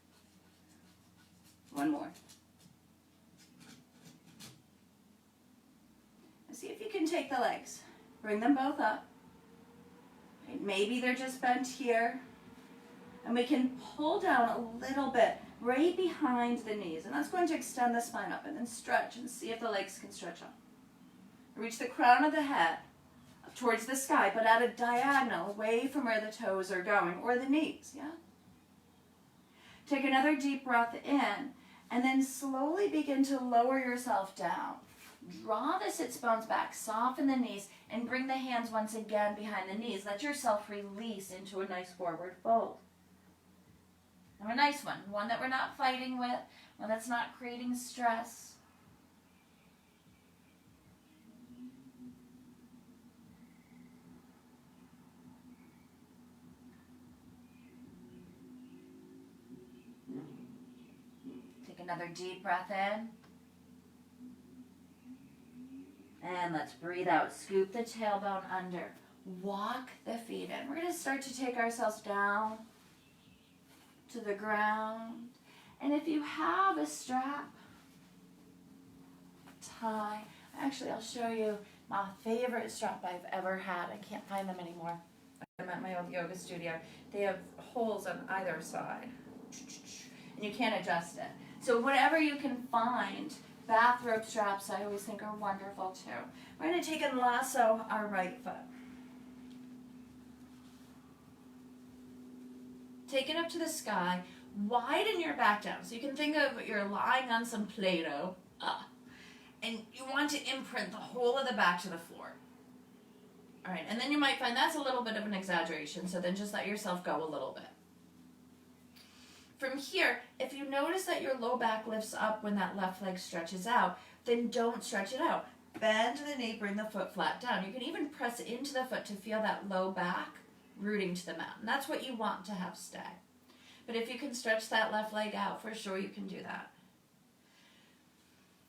1 more. Now see if you can take the legs. Bring them both up. Right, maybe they're just bent here. And we can pull down a little bit right behind the knees. And that's going to extend the spine up. And then stretch and see if the legs can stretch up. Reach the crown of the head up towards the sky, but at a diagonal away from where the toes are going, or the knees, yeah? Take another deep breath in. And then slowly begin to lower yourself down. Draw the sits bones back, soften the knees, and bring the hands once again behind the knees. Let yourself release into a nice forward fold. Now a nice one that we're not fighting with, one that's not creating stress. Another deep breath in. And let's breathe out. Scoop the tailbone under. Walk the feet in. We're going to start to take ourselves down to the ground. And if you have a strap, tie. Actually, I'll show you my favorite strap I've ever had. I can't find them anymore. I'm at my old yoga studio. They have holes on either side. And you can't adjust it. So whatever you can find, bathrobe straps I always think are wonderful too. We're going to take and lasso our right foot. Take it up to the sky, widen your back down. So you can think of you're lying on some Play-Doh, and you want to imprint the whole of the back to the floor. All right, and then you might find that's a little bit of an exaggeration, so then just let yourself go a little bit. From here, if you notice that your low back lifts up when that left leg stretches out, then don't stretch it out. Bend the knee, bring the foot flat down. You can even press into the foot to feel that low back rooting to the mat. And that's what you want to have stay. But if you can stretch that left leg out, for sure you can do that.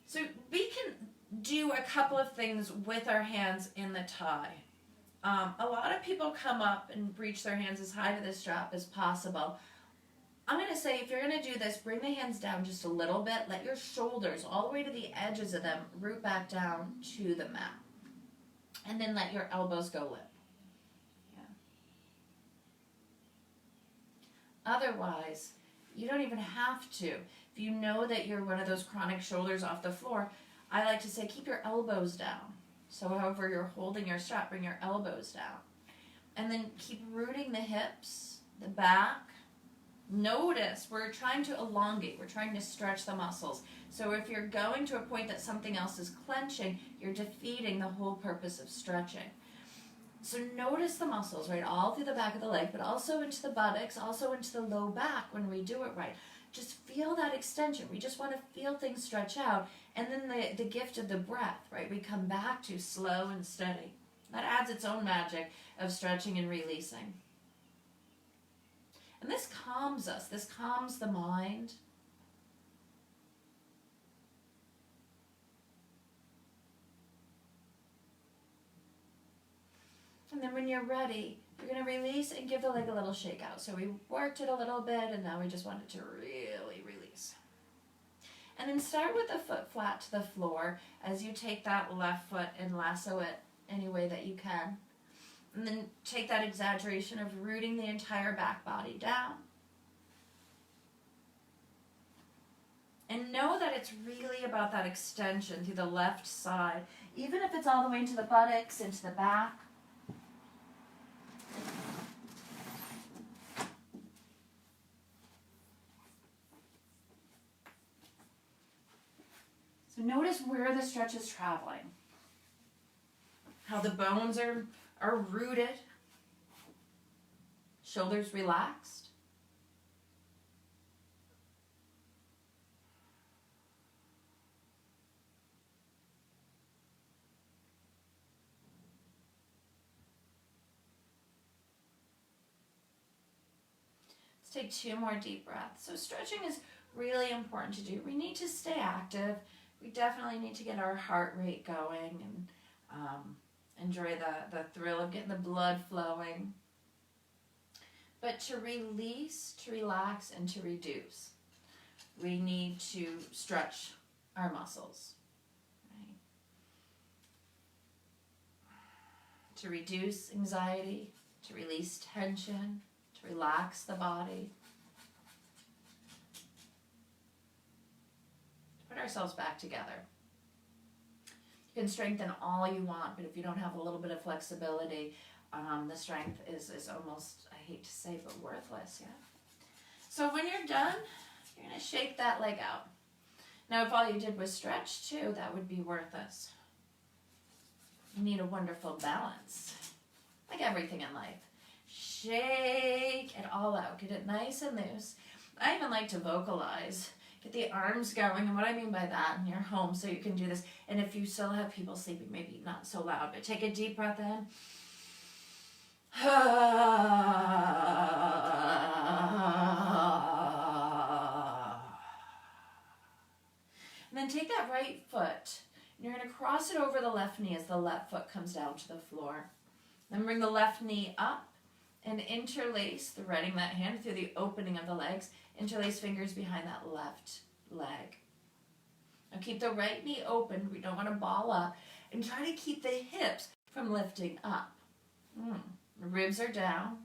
So we can do a couple of things with our hands in the tie. A lot of people come up and reach their hands as high to the strap as possible. I'm going to say if you're going to do this, bring the hands down just a little bit. Let your shoulders, all the way to the edges of them, root back down to the mat. And then let your elbows go limp. Yeah. Otherwise, you don't even have to. If you know that you're one of those chronic shoulders off the floor, I like to say keep your elbows down. So however you're holding your strap, bring your elbows down. And then keep rooting the hips, the back. Notice we're trying to elongate, we're trying to stretch the muscles. So if you're going to a point that something else is clenching, you're defeating the whole purpose of stretching. So notice the muscles, right, all through the back of the leg, but also into the buttocks, also into the low back when we do it right. Just feel that extension. We just want to feel things stretch out. And then the gift of the breath, right, we come back to slow and steady. That adds its own magic of stretching and releasing. And this calms us. This calms the mind. And then when you're ready, you're going to release and give the leg a little shake out. So we worked it a little bit, and now we just want it to really release. And then start with the foot flat to the floor as you take that left foot and lasso it any way that you can. And then take that exaggeration of rooting the entire back body down. And know that it's really about that extension through the left side, even if it's all the way into the buttocks, into the back. So notice where the stretch is traveling. How the bones are rooted. Shoulders relaxed. Let's take 2 more deep breaths. So stretching is really important to do. We need to stay active. We definitely need to get our heart rate going and enjoy the thrill of getting the blood flowing. But to release, to relax, and to reduce, we need to stretch our muscles. Right? To reduce anxiety, to release tension, to relax the body. To put ourselves back together. You can strengthen all you want, but if you don't have a little bit of flexibility, the strength is almost, I hate to say, but worthless, yeah? So when you're done, you're going to shake that leg out. Now, if all you did was stretch too, that would be worthless. You need a wonderful balance, like everything in life. Shake it all out. Get it nice and loose. I even like to vocalize. Get the arms going. And what I mean by that, in your home, so you can do this. And if you still have people sleeping, maybe not so loud, but take a deep breath in. And then take that right foot. And you're going to cross it over the left knee as the left foot comes down to the floor. Then bring the left knee up. And interlace, threading that hand through the opening of the legs, interlace fingers behind that left leg. Now keep the right knee open, we don't want to ball up, and try to keep the hips from lifting up. The ribs are down.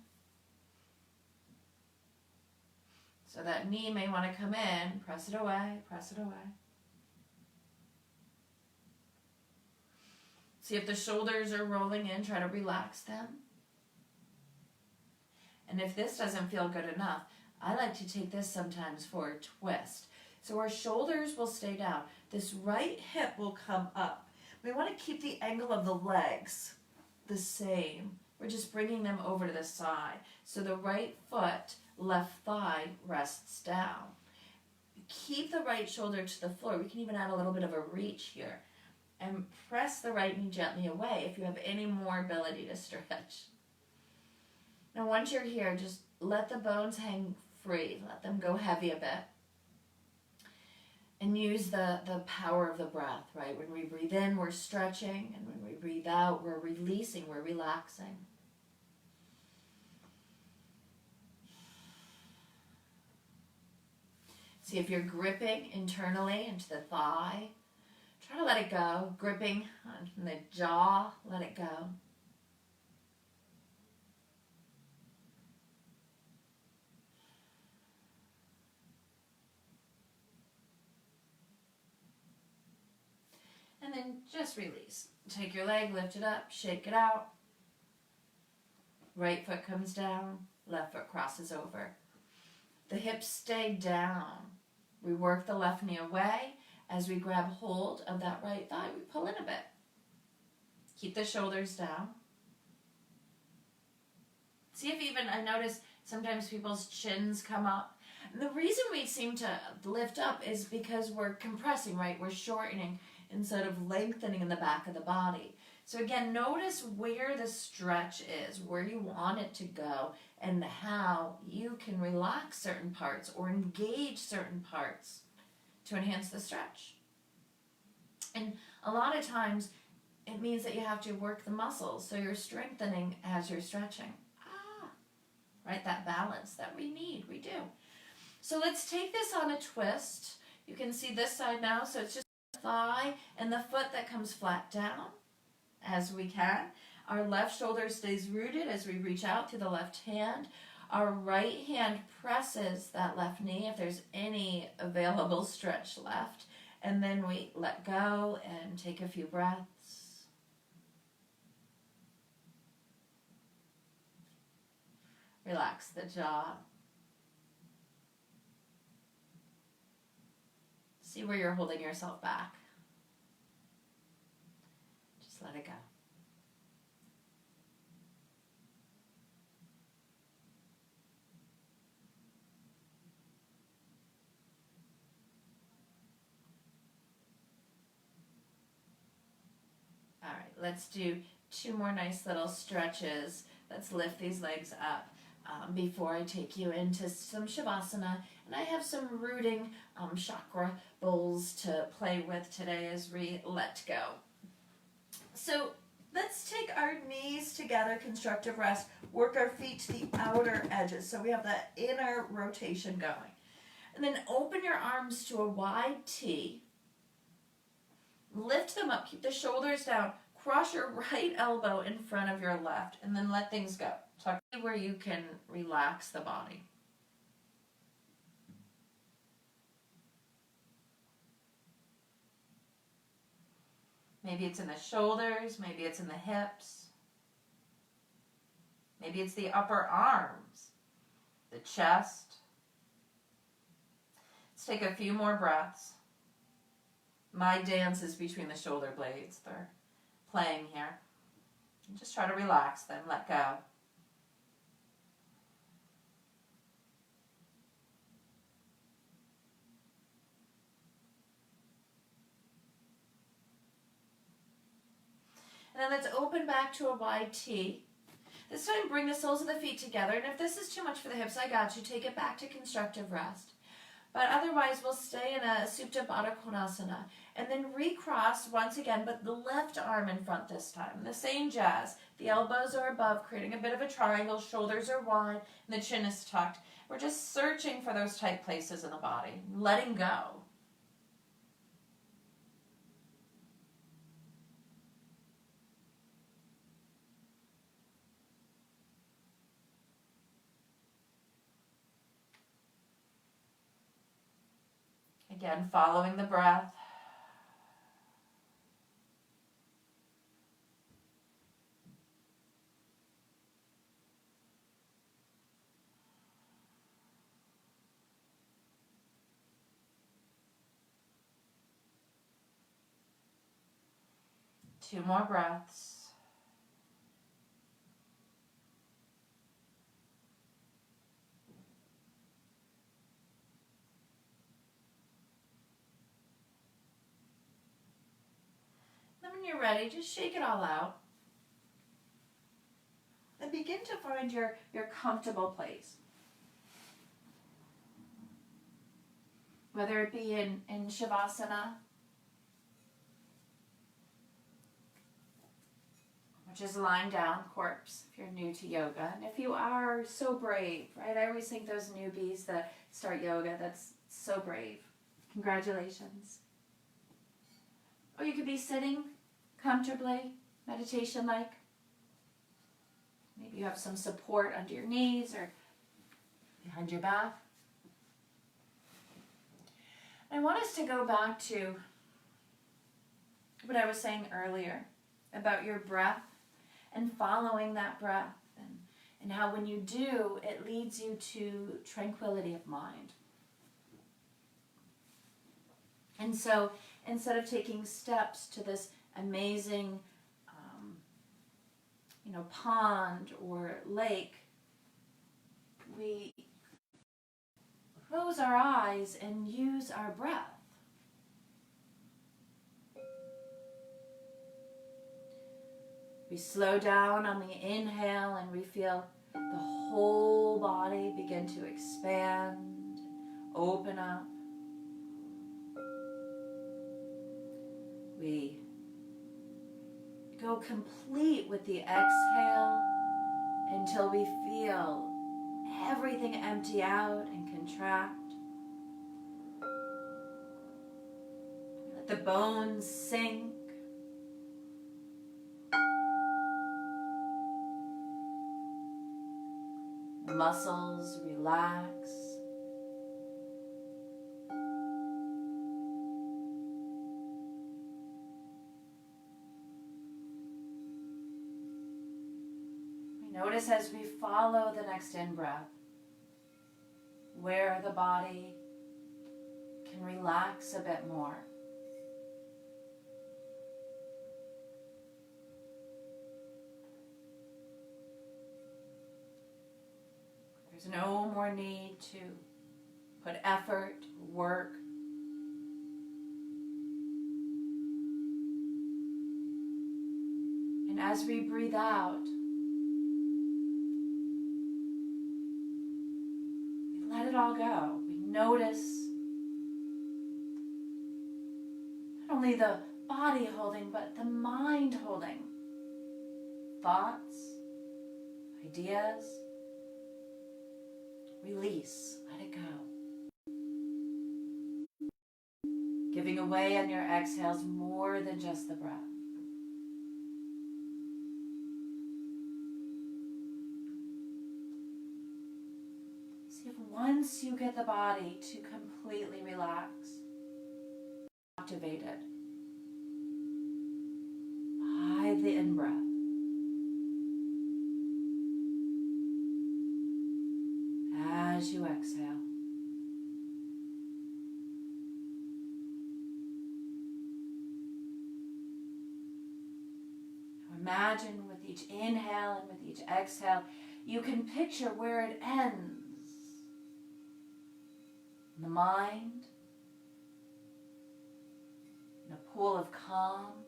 So that knee may want to come in, press it away, press it away. See if the shoulders are rolling in, try to relax them. And if this doesn't feel good enough, I like to take this sometimes for a twist. So our shoulders will stay down. This right hip will come up. We want to keep the angle of the legs the same. We're just bringing them over to the side. So the right foot, left thigh rests down. Keep the right shoulder to the floor. We can even add a little bit of a reach here. And press the right knee gently away if you have any more ability to stretch. Now once you're here, just let the bones hang free. Let them go heavy a bit. And use the power of the breath, right? When we breathe in, we're stretching. And when we breathe out, we're releasing, we're relaxing. See if you're gripping internally into the thigh. Try to let it go. Gripping on the jaw, let it go. And then just release. Take your leg, lift it up, shake it out. Right foot comes down, left foot crosses over. The hips stay down. We work the left knee away. As we grab hold of that right thigh, we pull in a bit. Keep the shoulders down. See if even, I notice sometimes people's chins come up. And the reason we seem to lift up is because we're compressing, right? We're shortening instead of lengthening in the back of the body. So again, notice where the stretch is, where you want it to go, and how you can relax certain parts or engage certain parts to enhance the stretch. And a lot of times it means that you have to work the muscles, so you're strengthening as you're stretching. Right, that balance that we need, we do. So let's take this on a twist. You can see this side now, so it's just the thigh and the foot that comes flat down as we can. Our left shoulder stays rooted as we reach out to the left hand. Our right hand presses that left knee if there's any available stretch left. And then we let go and take a few breaths. Relax the jaw. See where you're holding yourself back. Just let it go. All right, let's do 2 more nice little stretches. Let's lift these legs up. Before I take you into some Shavasana. And I have some rooting chakra bowls to play with today as we let go. So let's take our knees together, constructive rest, work our feet to the outer edges so we have that inner rotation going. And then open your arms to a wide T. Lift them up, keep the shoulders down, cross your right elbow in front of your left, and then let things go. Tuck where you can relax the body. Maybe it's in the shoulders, maybe it's in the hips, maybe it's the upper arms, the chest. Let's take a few more breaths. My dance is between the shoulder blades. They're playing here. And just try to relax them, let go. And then let's open back to a wide T. This time bring the soles of the feet together. And if this is too much for the hips, I got you. Take it back to constructive rest. But otherwise, we'll stay in a Supta Baddha Konasana. And then recross once again, but the left arm in front this time. The same jazz. The elbows are above, creating a bit of a triangle. Shoulders are wide, and the chin is tucked. We're just searching for those tight places in the body. Letting go. Again, following the breath. Two more breaths. Then when you're ready, just shake it all out. And begin to find your comfortable place. Whether it be in Shavasana, which is lying down, corpse, if you're new to yoga. And if you are, so brave, right? I always think those newbies that start yoga, that's so brave. Congratulations. Or you could be sitting comfortably, meditation-like. Maybe you have some support under your knees or behind your back. I want us to go back to what I was saying earlier about your breath and following that breath, and how when you do, it leads you to tranquility of mind. And so instead of taking steps to this amazing pond or lake, we close our eyes and use our breath. We slow down on the inhale and we feel the whole body begin to expand, open up. We go complete with the exhale until we feel everything empty out and contract. Let the bones sink. The muscles relax. Notice as we follow the next in-breath, where the body can relax a bit more. There's no more need to put effort, work. And as we breathe out, let it all go. We notice not only the body holding, but the mind holding. Thoughts, ideas, release, let it go. Giving away on your exhales more than just the breath. If once you get the body to completely relax, activated by the in-breath, as you exhale, now imagine with each inhale and with each exhale, you can picture where it ends. In the mind, in a pool of calm,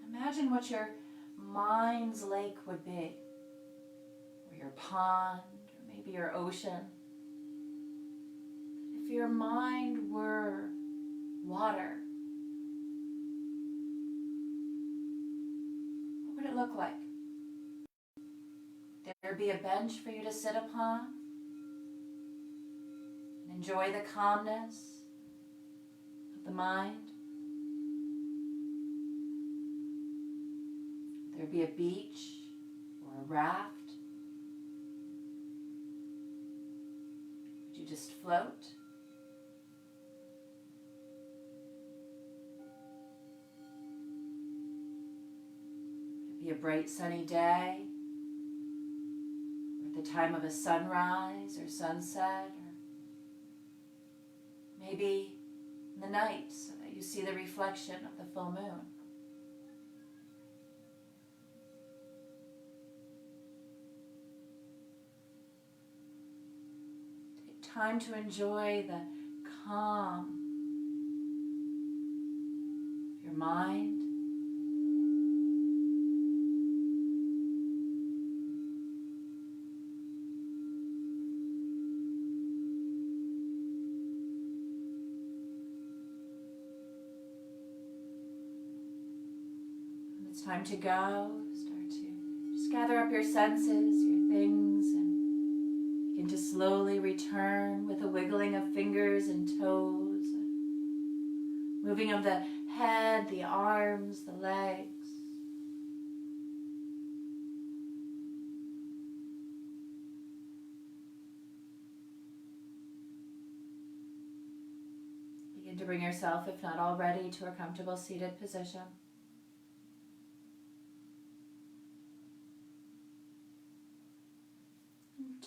imagine what your mind's lake would be, or your pond, or maybe your ocean. If your mind were water, what would it look like? Would there be a bench for you to sit upon and enjoy the calmness of the mind? There'd be a beach or a raft. Would you just float? Would it be a bright sunny day? Or at the time of a sunrise or sunset? Or maybe in the night so that you see the reflection of the full moon? Time to enjoy the calm of your mind. When it's time to go, start to just gather up your senses, your things, and begin to slowly return with a wiggling of fingers and toes, moving of the head, the arms, the legs. Begin to bring yourself, if not already, to a comfortable seated position.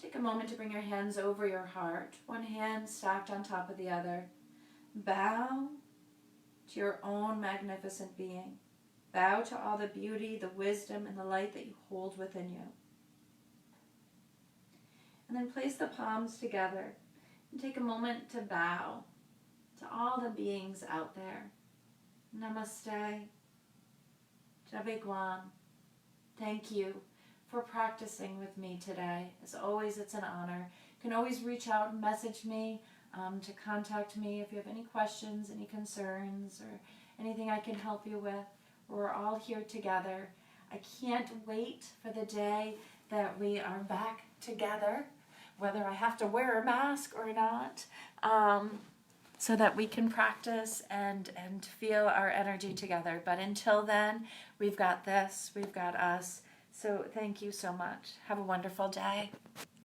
Take a moment to bring your hands over your heart, one hand stacked on top of the other. Bow to your own magnificent being. Bow to all the beauty, the wisdom, and the light that you hold within you. And then place the palms together and take a moment to bow to all the beings out there. Namaste. Jabigwan. Thank you for practicing with me today. As always, it's an honor. You can always reach out and message me to contact me if you have any questions, any concerns, or anything I can help you with. We're all here together. I can't wait for the day that we are back together, whether I have to wear a mask or not, so that we can practice and feel our energy together. But until then, we've got this, we've got us. So thank you so much. Have a wonderful day.